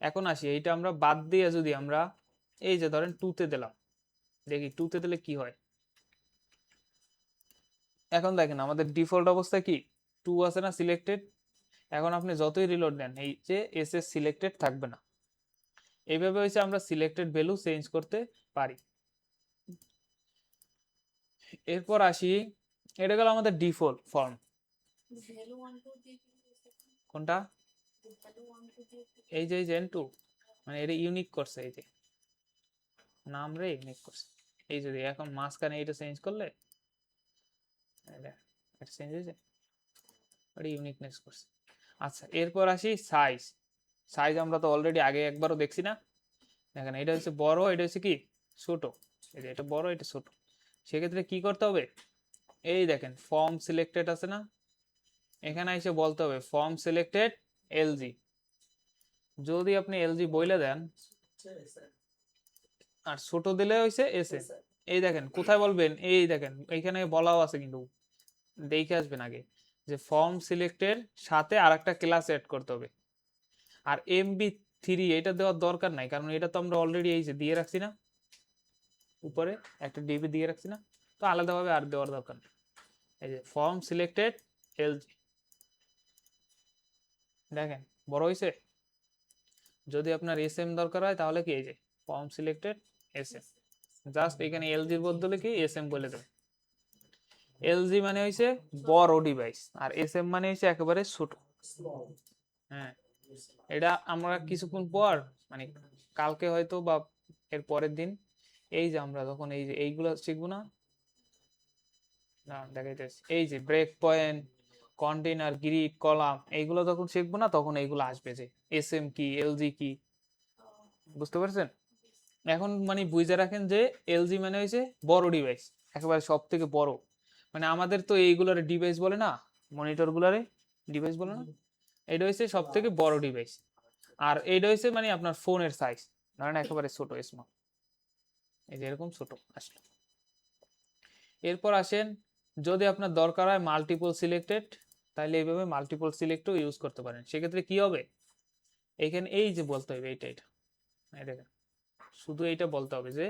এখন আসি এইটা আমরা বাদ দিয়ে যদি আমরা এই যে ধরেন 2 তে দিলাম, দেখি 2 তে দিলে কি হয়। এখন দেখেন আমাদের ডিফল্ট অবস্থায় কি 2 আছে না সিলেক্টেড, এখন আপনি যতই রিলোড দেন এই যে এসএস সিলেক্টেড থাকবে না। এইভাবে হচ্ছে আমরা সিলেক্টেড ভ্যালু চেঞ্জ করতে পারি। এরপর আসি, এটা গেল আমাদের ডিফল্ট ফর্ম, কোনটা, এই যে N2, মানে এটা ইউনিক করছে, এই যে নাম রে ইউনিক করছে, এই যদি এখন মাঝখানে এটা চেঞ্জ করলে এটা চেঞ্জ হয়েছে, এটা ইউনিকনেস করছে। আচ্ছা এরপর আসি সাইজ, সাইজ আমরা তো অলরেডি আগে একবারও দেখছি না, দেখেন এটা হচ্ছে বড়, এটা হচ্ছে কি ছোট, এই যে এটা বড় এটা ছোট, সেক্ষেত্রে কি করতে হবে, এই দেখেন ফর্ম সিলেক্টেড আছে না, এখানে এসে বলতে হবে ফর্ম সিলেক্টেড এলজি, যদি আপনি এলজি বইলে দেন আর ছোট দিলে হইছে এসে, এই দেখেন কোথায় বলবেন, এই দেখেন এইখানে বলাও আছে কিন্তু দেখে আসবেন আগে, যে ফর্ম সিলেক্টের সাথে আরেকটা ক্লাস এড করতে হবে, আর MB3 এটা দেওয়ার দরকার নাই, কারণ এটা তো আমরা অলরেডি এই যে দিয়ে রাখছি না, উপরে একটা ডিবি দিয়ে রাখছি না, তো আলাদাভাবে আর দেওয়ার দরকার নেই। এই যে ফর্ম সিলেক্টেড এলজি, দেখেন বড় হয়েছে। যদি আপনার SM দরকার হয় তাহলে কি এই যে ফর্ম সিলেক্টেড SM, জাস্ট এখানে এলজির বদলে কি SM বলে দেবে। এলজি মানে হইছে বড় ডিভাইস, আর SM মানে হইছে একেবারে ছোট। হ্যাঁ এটা আমরা কিছুক্ষণ পর মানে কালকে হয়তো বা এর পরের দিন এই যে আমরা যখন এই যে এইগুলো শিখবো না, না দেখাইতেছি, এই যে break point, container, grid, column, এইগুলো যখন শিখবো না তখন এইগুলো আসবে, যে এসএম কি, এলজি কি, বুঝতে পারছেন? এখন মানে বুঝে রাখেন যে এলজি মানে হয়েছে বড় ডিভাইস, একেবারে সব থেকে বড়। মানে আমাদের তো এইগুলার ডিভাইস বলে না, মনিটর গুলারে ডিভাইস বলে না, এটা হচ্ছে সব থেকে বড় ডিভাইস। আর এইটা হচ্ছে মানে আপনার ফোনের সাইজ, ধরেন একেবারে ছোট স্মল, এই যে এরকম ছোট আসলে। এরপর আসেন, যদি আপনার দরকার হয় মাল্টিপল সিলেক্টেড, তাহলে এইভাবে মাল্টিপল সিলেক্টও ইউজ করতে পারেন। সেক্ষেত্রে কি হবে, এখানে এই যে বলতে হবে এইটা এটা, এই দেখেন শুধু এইটা বলতে হবে যে,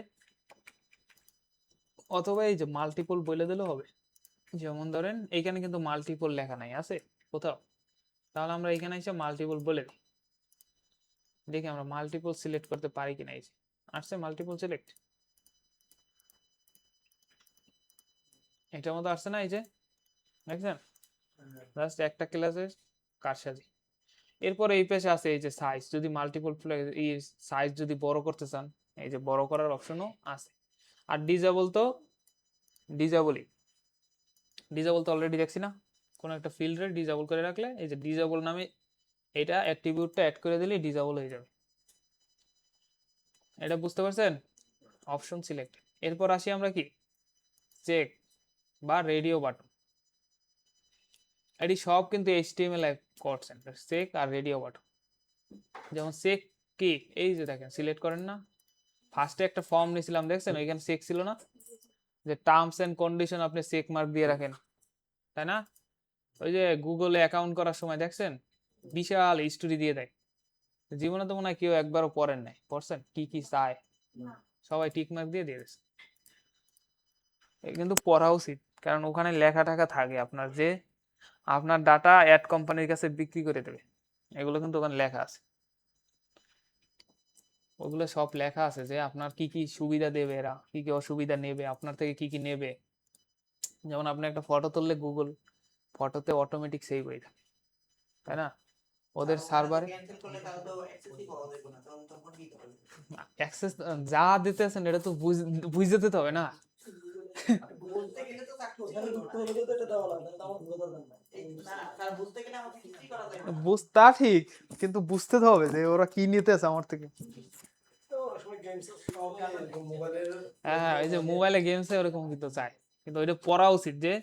অথবা এই যে মাল্টিপল বলে দিলেও হবে। যেমন ধরেন এইখানে কিন্তু মাল্টিপল লেখা নাই, আছে কোথাও, তাহলে আমরা এখানে এসে মাল্টিপল বলে দিই, দেখি আমরা মাল্টিপল সিলেক্ট করতে পারি কিনা। এই যে আসছে মাল্টিপল সিলেক্ট, এটার মতো আসছে না, এই যে দেখছেন, জাস্ট একটা ক্লাসের কারসাজি। এরপরে এই পেশে আছে এই যে সাইজ, যদি মাল্টিপল সাইজ যদি বড় করতে চান, এই যে বড় করার অপশনও আছে। আর ডিজেবল তো ডিজেবলই, ডিজেবল তো অলরেডি দেখছি না, কোন একটা ফিল্ডে ডিজেবল করে রাখলে, এই যে ডিজেবল নামে এটা অ্যাট্রিবিউটটা অ্যাড করে দিলে ডিজেবল হয়ে যাবে। এটা বুঝতে পারছেন? Option select. এরপর আসি আমরা কি, চেক বা রেডিও বাটন, এটি সব কিন্তু এইচটিএমএল কোড সেন্টার, চেক আর রেডিও বাটন। যেমন চেক কি, এই যে দেখেন সিলেক্ট করেন না, ফার্স্টে একটা ফর্ম নিয়েছিলাম দেখছেন, ওইখানে চেক ছিল না, যে টার্মস এন্ড কন্ডিশন আপনি চেক মার্ক দিয়ে রাখেন, তাই না? ওই যে গুগলে অ্যাকাউন্ট করার সময় দেখছেন বিশাল স্টোরি দিয়ে দেয়, জীবনে তো মনে হয় কেউ একবারও পড়েন নাই, পড়ছেন কি কি চায়, সবাই টিক মার্ক দিয়ে দিয়ে দিচ্ছে। কিন্তু পড়া উচিত, কারণ ওখানে লেখা টাকা থাকে আপনার, যে আপনার ডাটা অ্যাড কোম্পানির কাছে বিক্রি করে দেবে, এগুলো কিন্তু ওখানে লেখা আছে, ওগুলো সব লেখা আছে যে আপনার কি কি সুবিধা দেবে, এরা কি কি অসুবিধা নেবে, আপনার থেকে কি কি নেবে। যেমন আপনি একটা ফটো তুললে গুগল ফটোতে অটোমেটিক সেভ হয়ে যায়, তাই না? ওদের সার্ভারে অ্যাক্সেস যা দিতেছেন এটা তো বুঝতে দিতে হবে না। তা ঠিক, কিন্তু বুঝতে তো হবে যে ওরা কি নিতেছে আমার থেকে। হ্যাঁ, এই যে মোবাইলে গেমসে ওরকম কিন্তু চায়, কিন্তু ওইটা পড়া উচিত যে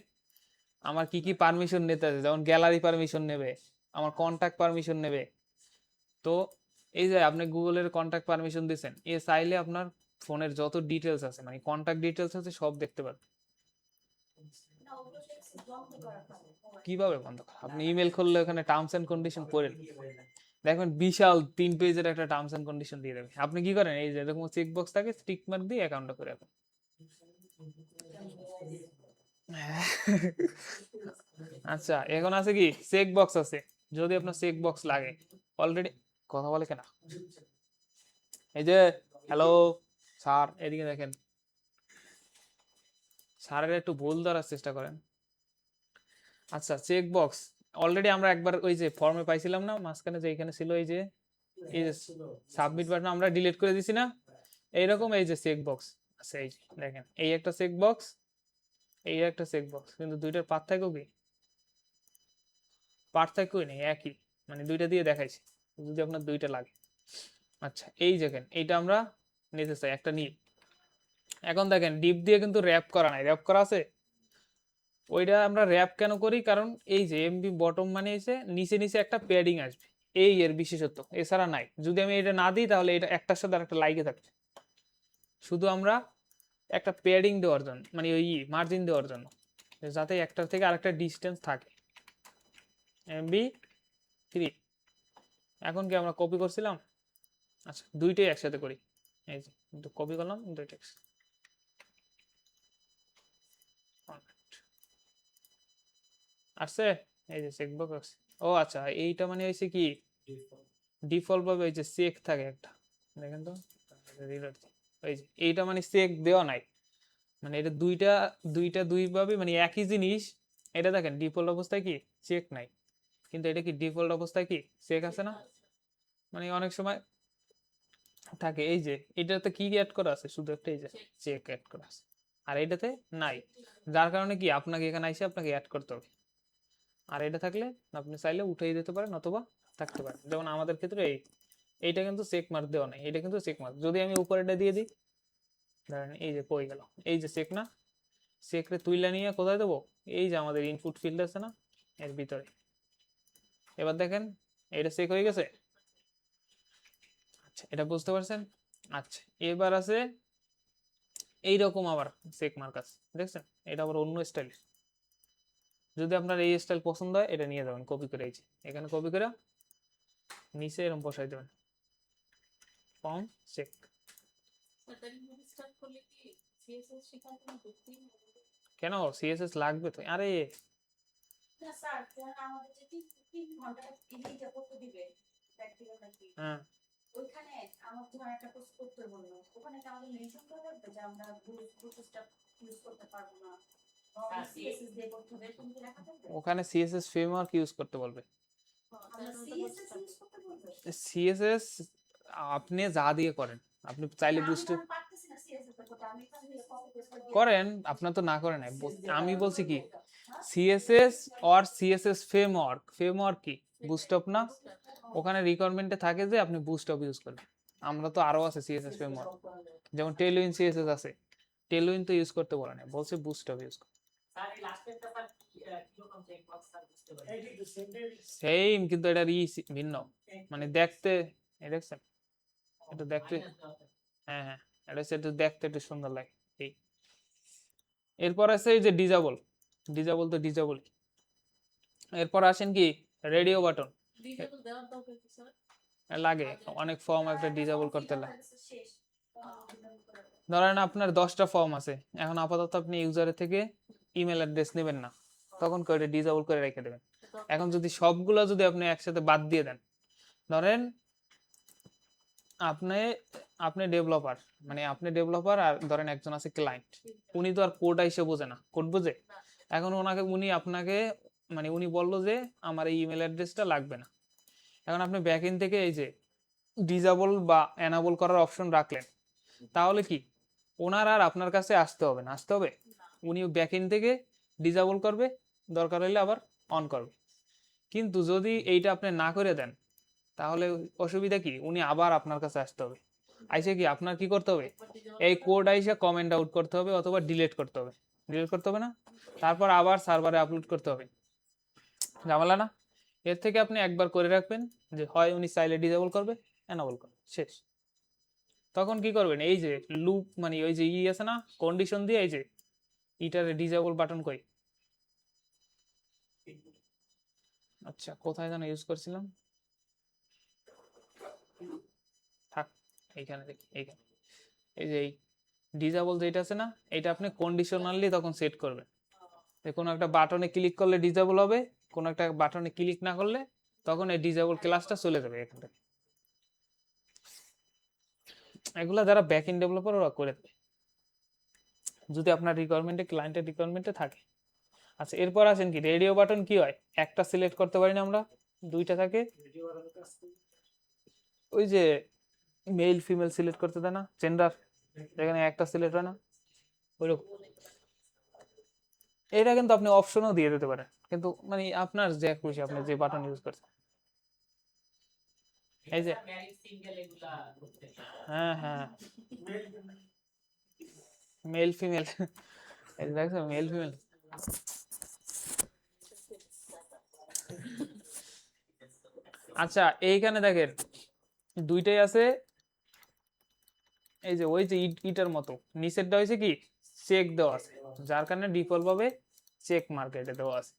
আমার কি কি পারমিশন নিতে আছে, যেমন গ্যালারি পারমিশন নেবে, আমার কন্টাক্ট পারমিশন নেবে। তো এই যে আপনি গুগলের কন্টাক্ট পারমিশন দিচ্ছেন, এ চাইলে আপনার ফোনের যত ডিটেলস আছে মানে কন্টাক্ট ডিটেলস আছে সব দেখতে পারবেন। কিভাবে বন্ধ করা, আপনি ইমেল খুললে ওখানে টার্মস এন্ড কন্ডিশন পড়ে দেখবেন বিশাল 3 পেজের একটা টার্মস এন্ড কন্ডিশন দিয়ে দেবে। আপনি কি করেন, এই যে এরকম চেক বক্স থাকে, টিক মার্ক দিয়ে অ্যাকাউন্টটা করে রাখেন। আচ্ছা, এখন আছে কি চেক বক্স আছে, যদি আপনার চেক বক্স লাগে অলরেডি, কথা বলে কেনা, এই যে হ্যালো স্যার, এদিকে দেখেন, স্যারের একটু ভুল ধরার চেষ্টা করেন। আচ্ছা, চেক বক্স অলরেডি আমরা একবার ওই যে ফর্মে পাইছিলাম না, মাঝখানে যে এখানে ছিল এই যে সাবমিট বাটন আমরা ডিলিট করে দিছি না, এইরকম এই যে চেক বক্স আছে, এই যে দেখেন এই একটা চেক বক্স, এই একটা চেক বক্স, কিন্তু দুইটার পার্থক্য কি, পার্থক্যই নেই, একই, মানে দুইটা দিয়ে দেখাইছি যদি আপনার দুইটা লাগে। আচ্ছা, এই দেখেন এইটা আমরা নিতে চাই একটা নিয়ে, এখন দেখেন ডিপ দিয়ে কিন্তু র্যাপ করা নাই, র্যাপ করা আছে, ওইটা আমরা র্যাপ কেন করি, কারণ এই যে এমবি বটম মানে এসে নিচে নিচে একটা প্যাডিং আসবে, এই এর বিশেষত্ব, এছাড়া নাই। যদি আমি এটা না দিই তাহলে এটা একটার সাথে আরেকটা লাইকে থাকবে, শুধু আমরা একটা প্যাডিং দেওয়ার জন্য, মানে ওই মার্জিন দেওয়ার জন্য, যাতে একটার থেকে আরেকটা ডিস্টেন্স থাকে। MB3 এখন কি আমরা কপি করছিলাম, আচ্ছা দুইটাই একসাথে করি, এই যে কপি করলাম দুইটা আসছে, এই যে চেকবক্স। ও আচ্ছা, এইটা মানে হয়েছে কি ডিফল্ট ভাবে ওই যে চেক থাকে একটা, দেখেন তো reload দিই। ওই যে এইটা মানে চেক দেওয়া নাই, মানে এটা দুইটা দুইটা দুই ভাবে মানে একই জিনিস। এটা দেখেন ডিফল্ট অবস্থায় কি চেক নাই, কিন্তু এটা কি ডিফল্ট অবস্থায় কি চেক আছে না, মানে অনেক সময় থাকে এই যে এটাতে কি অ্যাড করা আছে, শুধু একটা এই যে চেক অ্যাড করা আছে, আর এটাতে নাই, যার কারণে কি আপনাকে এখানে এসে আপনাকে অ্যাড করতে হবে। আর এটা থাকলে আপনি চাইলে উঠিয়ে দিতে পারেন অথবা থাকতে পারেন। যেমন আমাদের ক্ষেত্রে এইটা কিন্তু চেক মার্ক দেওয়া নেই, এটা কিন্তু চেক মার্ক। যদি আমি উপরেটা দিয়ে দিই, ধরেন এই যে কই গেল, এই যে চেক না, চেকরে তুইলা নিয়ে কোথায় দেবো, এই যে আমাদের ইনপুট ফিল্ড আছে না এর ভিতরে। এবার দেখেন এটা চেক হয়ে গেছে। আচ্ছা, এটা বুঝতে পারছেন? আচ্ছা, এবার আছে এইরকম আবার চেক মার্ক আছে, দেখছেন? এটা আবার অন্য স্টাইল। যদি আপনার এই স্টাইল পছন্দ হয় এটা নিয়ে যাবেন, কপি করে এই যে এখানে কপি করে নিচে এরকম বসাই দেবেন, ফর্ম চেক। কেন সিএসএস লাগবে তো? আরে হ্যাঁ, ওইখানে আমার ধর একটা কোর্স করতে বললো, ওখানে কি আমাদের মেনশন করা লাগবে যে আমরা প্রসেসটা ইউজ করতে পারবো না, সিএসএস দিয়ে করতে হবে, এরকম কি লেখা থাকবে? ওখানে সিএসএস ফ্রেমওয়ার্ক ইউজ করতে বলবে। আমরা সিএসএস ইউজ করতে বলবে? সিএসএস আপনি যা দিয়ে করেন, আপনি চাইলে আমি বুস্ট তো আর পারতেছি না সিএসএস এর করতে, আমি এখান থেকে কপি পেস্ট করে দিয়ে করেন, আপনার তো না করেন নাই। আমি বলছি কি CSS or CSS framework, framework কি বুস্টঅপ না, ওখানে রিকোয়ারমেন্টে থাকে যে আপনি বুস্টঅপ ইউজ করবেন। আমরা তো আরো আছে সিএসএস ফ্রেমওয়ার্ক, যেমন টেলউইন সিএসএস আছে, টেলউইন তো ইউজ করতে বলে না, বলছে বুস্টঅপ ইউজ করতে। সেম, কিন্তু এটার ভিন্ন, মানে দেখতে, এই দেখছেন এটা দেখতে, হ্যাঁ হ্যাঁ, এটা হচ্ছে একটু দেখতে একটু সুন্দর লাগে এই। এরপর আছে এই যে ডিজাবল, ডিজাবল তো ডিজাবল। এরপর আসেন কি রেডিও বাটন লাগে, অনেক ফর্ম একটা ডিজাবল করতে লাগে। শেষ ধরেন আপনার 10টা ফর্ম আছে, এখন আপাতত আপনি ইউজারের থেকে ইমেল অ্যাড্রেস নেবেন না, তখন করে ডিজাবল করে রেখে দেবেন। এখন যদি সবগুলো যদি আপনি একসাথে বাদ দিয়ে দেন, ধরেন আপনি আপনি ডেভেলপার, মানে আপনি ডেভেলপার আর ধরেন একজন আছে ক্লায়েন্ট, উনি তো আর কোড আইসে বোঝে না, কোড বোঝে? এখন উনি আপনাকে, মানে উনি বললো যে আমার এই ইমেল অ্যাড্রেসটা লাগবে না। এখন আপনি ব্যাকএন্ড থেকে এই যে ডিজাবল বা এনাবল করার অপশন রাখলেন, তাহলে কি ওনার আর আপনার কাছে আসতে হবে না, আসতে হবে, উনি ব্যাকএন্ড থেকে ডিজাবল করবে, দরকার হলে আবার অন করবে। কিন্তু যদি এইটা আপনি না করে দেন, তাহলে অসুবিধা কি, উনি আবার আপনার কাছে আসতে হবে, আইসে কি আপনার কি করতে হবে, এই কোড আইসে কমেন্ট আউট করতে হবে অথবা ডিলিট করতে হবে, ডিলিট করতে হবে না, তারপর আবার সার্ভারে আপলোড করতে হবে, ঝামেলা না? এর থেকে আপনি একবার করে রাখবেন যে হয় উনি চাইলে ডিসেবল করবে, এনাবল করবে, শেষ। তখন কি করবেন, এই যে লুপ, মানে ওই যে আছে না কন্ডিশন দিয়ে, এই যে ইটারে ডিসেবল বাটন কই, আচ্ছা কোথায় যেন ইউজ করছিলাম, থাক এইখানে দেখি, এইখানে এই যে এই ডিসেবল যেটা আছে না, এটা আপনি কন্ডিশনালি তখন সেট করবেন, যে কোনো একটা বাটনে ক্লিক করলে ডিসেবল হবে, কোনো একটা বাটনে ক্লিক না করলে তখন এই ডিসেবল ক্লাসটা চলে যাবে এখান থেকে। এগুলা যারা ব্যাক এন্ড ডেভেলপার ওরা করে দেবে, যদি আপনার রিকোয়ারমেন্টে, ক্লায়েন্টের রিকোয়ারমেন্টে থাকে। আচ্ছা, এরপর আসেন কি রেডিও বাটন কি হয়, একটা সিলেক্ট করতে পারি না আমরা, দুইটা থাকে, ওই যে মেল ফিমেল সিলেক্ট করতে দেয় না, জেন্ডার, এখানে একটা সিলেক্ট হয় না, ওইরকম। এটা কিন্তু আপনি অপশনও দিয়ে দিতে পারেন, কিন্তু মানে আপনার যে খুশি আপনি যে বাটন ইউজ করছেন, এই যে হ্যাঁ হ্যাঁ মেল ফিমেল, এই যে দেখছো মেল ফিমেল। আচ্ছা, এইখানে দেখেন দুইটাই আছে, এই যে ওই যে ইটার মতো নিচেরটা হয়েছে কি চেক দেওয়া আছে, যার কারণে ডিফল্ট ভাবে চেক মার্ক এটা দেওয়া আছে।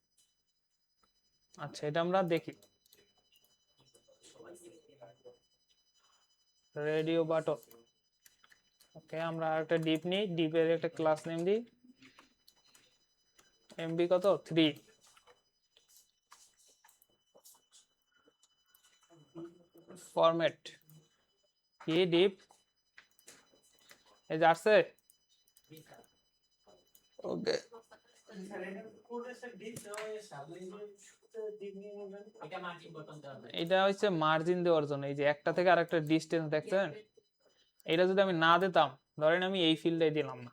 আচ্ছা, এটা আমরা দেখি রেডিও বাটন। ওকে, আমরা একটা ডিপ নিই, ডিপের একটা ক্লাস নেম দিই, এমবি কত 3, ফরম্যাট কি ডিপ, এই যে আসছে, ওকে এটা হচ্ছে মার্জিন দেওয়ার জন্য, এই যে একটা থেকে আরেকটা ডিস্টেন্স দেখছেন, এটা যদি আমি না দিতাম, ধরেন আমি এই ফিল্ডে দিলাম না,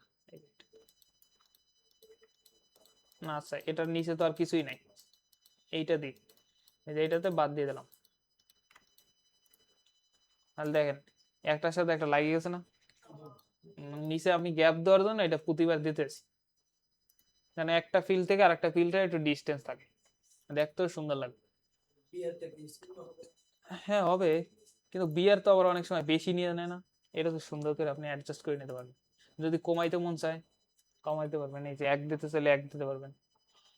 না আচ্ছা এটার নিচে তো আর কিছুই নাই, এইটা দিই, এই যে এইটাতে বাদ দিয়ে দিলাম, তাহলে দেখেন একটার সাথে একটা লাগিয়ে গেছে না। নিচে আমি গ্যাপ দেওয়ার জন্য এটা প্রতিবার দিতেছি, মানে একটা ফিল্ড থেকে আরেকটা ফিল্ডের একটু ডিস্টেন্স থাকে, দেখতেও সুন্দর লাগে। হ্যাঁ হবে, কিন্তু বিয়ার তো আবার অনেক সময় বেশি নিয়ে নেয় না, এটা তো সুন্দর করে আপনি অ্যাডজাস্ট করে নিতে পারবেন। যদি কমাইতে মন চায় কমাইতে পারবেন, এই যে 1 দিতে চাইলে 1 দিতে পারবেন,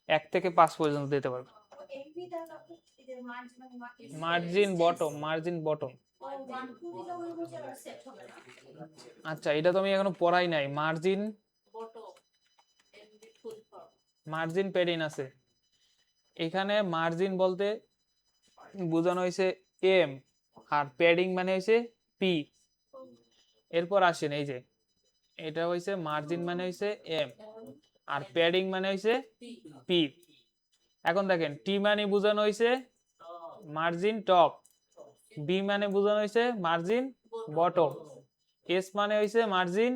1 থেকে 5 পর্যন্ত দিতে পারবেন। এমবি টা আপনি এদের মার্জিন বটম, মার্জিন বটম, ও 1 2 দিলে ওই অনুযায়ী সেট হবে না। আচ্ছা এটা তো আমি এখনো পড়াই নাই। Margin, bottom MB full form. Margin padding আছে এখানে। মার্জিন বলতে বোঝানো হয়েছে এম, আর প্যাডিং মানে হয়েছে পি। এরপর আসেন এই যে এটা হয়েছে মার্জিন মানে হয়েছে এম, আর প্যাডিং মানে হয়েছে পি। এখন দেখেন টি মানে বোঝানো হয়েছে মার্জিন টপ, বি মানে বোঝানো হয়েছে মার্জিন বটম, এস মানে হয়েছে মার্জিন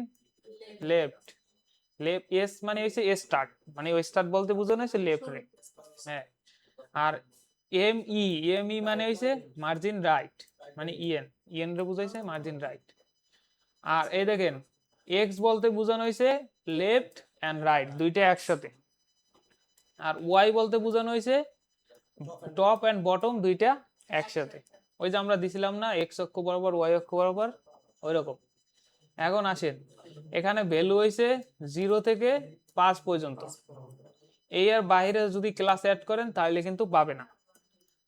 লেফট, এস মানে হয়েছে স্টার্ট, মানে স্টার্ট বলতে বোঝানো হয়েছে লেফট রে। হ্যাঁ, আর এম ই মানে হয়েছে মার্জিন রাইট, মানে ইএন রে বুঝাইছে মার্জিন রাইট। আর এই দেখেন এক্স বলতে বোঝানো হয়েছে লেফট এন্ড রাইট দুইটা একসাথে, আর ওয়াই বলতে বোঝানো হয়েছে টপ এন্ড বটম দুইটা একসাথে। ওই যে আমরা দিছিলাম না এক্স অক্ষ বরাবর ওয়াই অক্ষ বরাবর, ওই রকম। এখন আসেন এখানে ভ্যালু হয়েছে 0 থেকে 5 পর্যন্ত, এই আর বাইরে যদি ক্লাস অ্যাড করেন তাহলে কিন্তু পাবে না।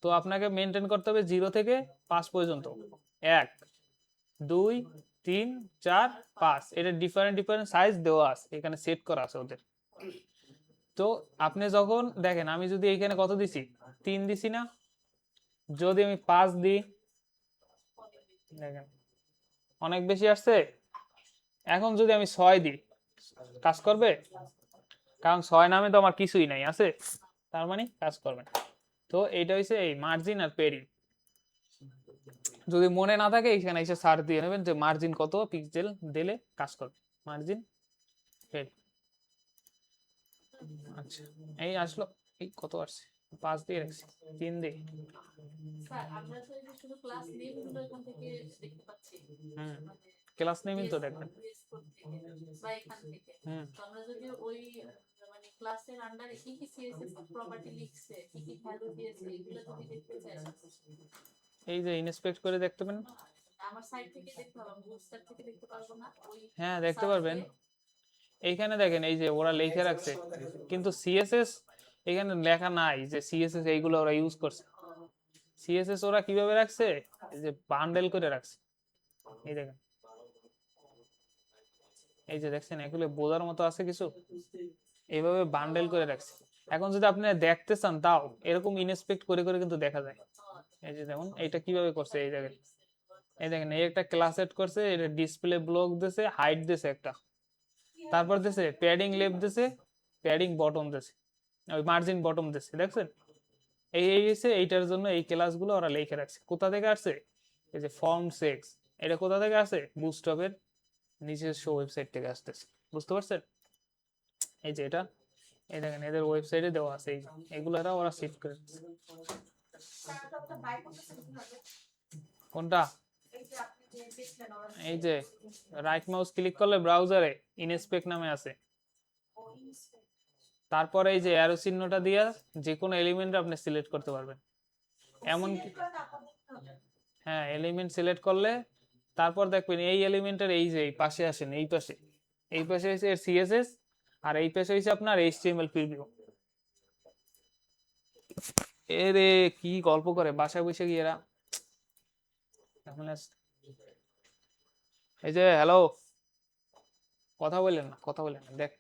তো আপনাকে মেনটেন করতে হবে 0 থেকে 5 পর্যন্ত, 1 2 3 4 5, এটা ডিফারেন্ট ডিফারেন্ট সাইজ দেওয়া আছে এখানে, সেট করা আছে ওদের। তো আপনি যখন দেখেন আমি যদি এইখানে কত দিছি 3 দিছি না, যদি আমি 5 দিই দেখেন অনেক বেশি আসছে। এখন যদি আমি 6 দিই কাজ করবে? কারণ 6 নামে তো আমার কিছুই নাই আছে, তার মানে কাজ করবে না। তো এইটা হচ্ছে এই মার্জিন আর প্যাডিং। যদি মনে না থাকে এখানে এসে সার্চ দিয়ে নেবেন যে মার্জিন কত পিক্সেল দিলে কাজ করবে, মার্জিন প্যাডিং। আচ্ছা এই আসলো, এই কত আসছে 5 দিয়ে রাখছি, 3 দিয়ে। স্যার আমরা তো এই যে শুধু ক্লাস নেম গুলো এখান থেকে দেখতে পাচ্ছি, মানে ক্লাস নেমই তো দেখবেন। ইউএস কোড থেকে বা এখান থেকে। হুম, তো আমরা যদি ওই মানে ক্লাসের আন্ডারে কি কি সিএসএস প্রপার্টি লিখছে, কি কি ভ্যালু দিয়েছে, এগুলো যদি দেখতে চাই এই যে ইন্সপেক্ট করে দেখতে পারেন। আমার সাইট থেকে দেখতে হবে, বুস্টার থেকে দেখতে পারবো না। ওই হ্যাঁ দেখতে পারবেন, এইখানে দেখেন এই যে ওরা লিখে রাখছে, কিন্তু সিএসএস এখানে লেখা নাই যে সিএসএস এইগুলো ওরা ইউজ করছে। সিএসএস ওরা কিভাবে রাখছে, এই যে বান্ডেল করে রাখছে, এই দেখেন, এই যে দেখছেন এগুলো বোঝার মতো আছে কিছু, এইভাবে বান্ডেল করে রাখছে। এখন যদি আপনি দেখতে চান তাও এরকম ইনস্পেক্ট করে করে কিন্তু দেখা যায়। এই যে দেখুন এইটা কিভাবে করছে, এই দেখেন, এই দেখেন এই একটা ক্লাস সেট করছে, এটা ডিসপ্লে ব্লক দিছে, হাইট দিছে একটা, তারপর দিছে প্যাডিং লেফট দিছে, প্যাডিং বটম দিছে, ওই মার্জিন বটম দিছে, দেখছেন? এই হচ্ছে এইটার জন্য এই ক্লাসগুলো ওরা লিখে রাখছে। কোথা থেকে আসছে? এই যে ফর্ম 6, এটা কোথা থেকে আসে? বুস্টআপের নিজস্ব ওয়েবসাইট থেকে আসতেছে, বুঝতে পারছেন? এই যে এটা, এই দেখেন এদের ওয়েবসাইটে দেওয়া আছে, এই এগুলো ওরা সেভ করে দিচ্ছে। কোনটা? এই যে রাইট মাউস ক্লিক করলে ব্রাউজারে ইনস্পেক্ট নামে আছে, তারপরে এই যে অ্যারো চিহ্নটা দিয়ে যে কোনো এলিমেন্ট আপনি সিলেক্ট করতে পারবেন। এমন কি, হ্যাঁ এলিমেন্ট সিলেক্ট করলে তারপর দেখবেন এই এলিমেন্টের এই যে পাশে আসেন, এই পাশে, এই পাশে হচ্ছে এর সিএসএস, আর এই পাশে হচ্ছে আপনার এইচটিএমএল প্রিভিউ। এরে কি গল্প করে বাসায় বসে গিয়ে এরা। এই যে হ্যালো, কথা বললেন না, কথা বললেন না, দেখ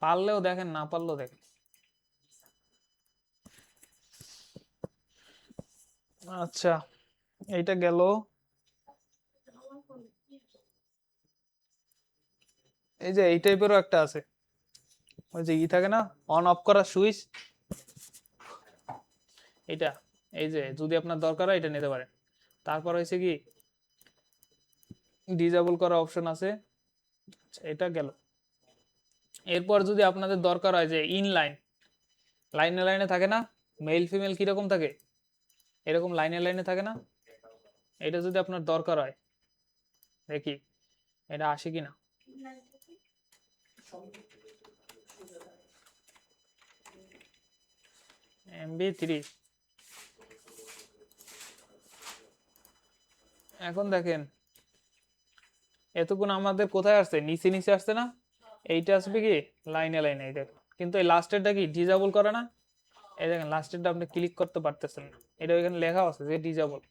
পারলেও দেখেন না পারলেও দেখেন। আচ্ছা এইটা গেল, এই যে এই টাইপেরও একটা আছে, ওই যে থাকে না অন অফ করার সুইচ, এটা এই যে যদি আপনার দরকার হয় এটা নিতে পারেন। তারপর হয়েছে কি ডিজেবল করার অপশন আছে, আচ্ছা, এটা গেল। এরপর যদি আপনাদের দরকার হয় যে ইনলাইন, লাইনে লাইনে থাকে না, মেল ফিমেল কিরকম থাকে, এরকম লাইনে লাইনে থাকে না, এটা যদি আপনার দরকার হয়, দেখি এটা আসে কিনা। MP3 এখন দেখেন এতক্ষণ আমাদের কোথায় আসছে, নিচে নিচে আসছে না, এইটা আসবে কি লাইনে লাইনে, এই দেখেন। কিন্তু এই লাস্টেরটা কি ডিজেবল করে না, এই দেখেন লাস্টেরটা আপনি ক্লিক করতে পারতেছেন না, এটা এখানে লেখা আছে যে ডিজেবল।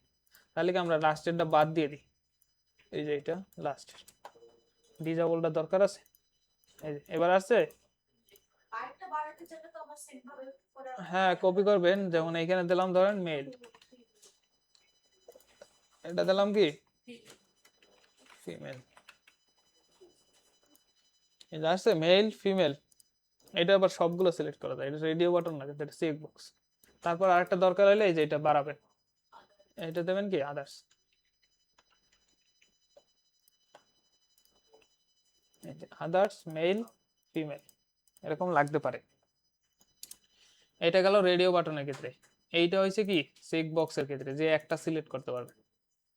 তাহলে কি আমরা লাস্টেরটা বাদ দিয়ে দিই, এই যে এটা লাস্টের ডিজেবলটা দরকার আছে, এই যে এবার আসছে। আরেকটা বাড়াতে চাইলে তো আমার সেম ভাবে করে হ্যাঁ কপি করবেন, যেমন এইখানে দিলাম ধরেন মেল, এটা দিলাম কি ফিমেল, এই যে আসছে মেল ফিমেল, এটা আবার সবগুলো সিলেক্ট করা যায়, এটা রেডিও বাটন না, এটা চেক বক্স। তারপর আরেকটা দরকার হলে এই যে এটা বাড়াবেন, এটা দেবেন কি আদার্স, আদার্স মেল ফিমেল এরকম লাগতে পারে। এটা গেল রেডিও বাটনের ক্ষেত্রে। এইটা হয়েছে কি চেক বক্সের ক্ষেত্রে, যে একটা সিলেক্ট করতে পারবেন,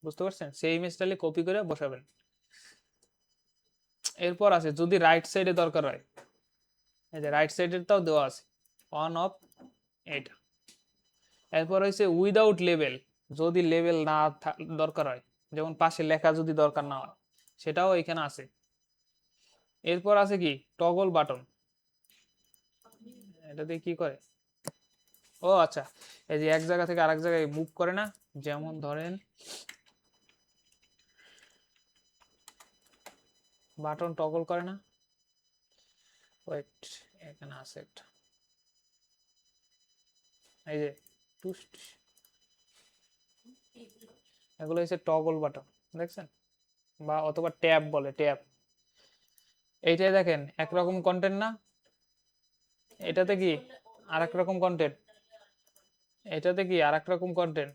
বুঝতে পারছেন, সেই ইমেজটাকে কপি করে বসাবেন। এরপর আছে যদি রাইট সাইডে দরকার হয়, এই যে রাইট সাইডেরটাও দেওয়া আছে অন অফ, এটা। এরপর হয়েছে উইদাউট লেবেল, যদি লেবেল না দরকার হয়, যেমন পাশে লেখা যদি দরকার না হয়, সেটাও এখানে আছে। এরপর আছে কি টগল বাটন, এটা দিয়ে কি করে, ও আচ্ছা, এই যে এক জায়গা থেকে আরেক জায়গায় মুভ করে না, যেমন ধরেন বাটন টগল করে না, ওয়েট এখানে আছে একটা, এই যে টুস্ট, এগুলো হচ্ছে টগল বাটন, দেখছেন, বা অথবা ট্যাব বলে, ট্যাব। এইটাই দেখেন একরকম কন্টেন্ট না, এটাতে কি আরেক রকম কন্টেন্ট, এটাতে কি আরেক রকম কন্টেন্ট,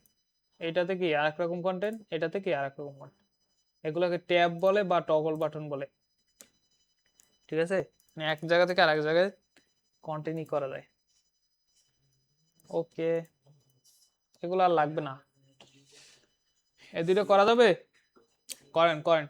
এটাতে কি আরেক রকম কন্টেন্ট, এটাতে কি আরেক রকম কন্টেন্ট, এগুলোকে ট্যাব বলে বা টগল বাটন বলে, ঠিক আছে। মানে এক জায়গা থেকে আরেক জায়গায় কন্টিনিউ করা যায়। ওকে, এগুলো আর লাগবে না, এ দুটো করা যাবে, করেন করেন।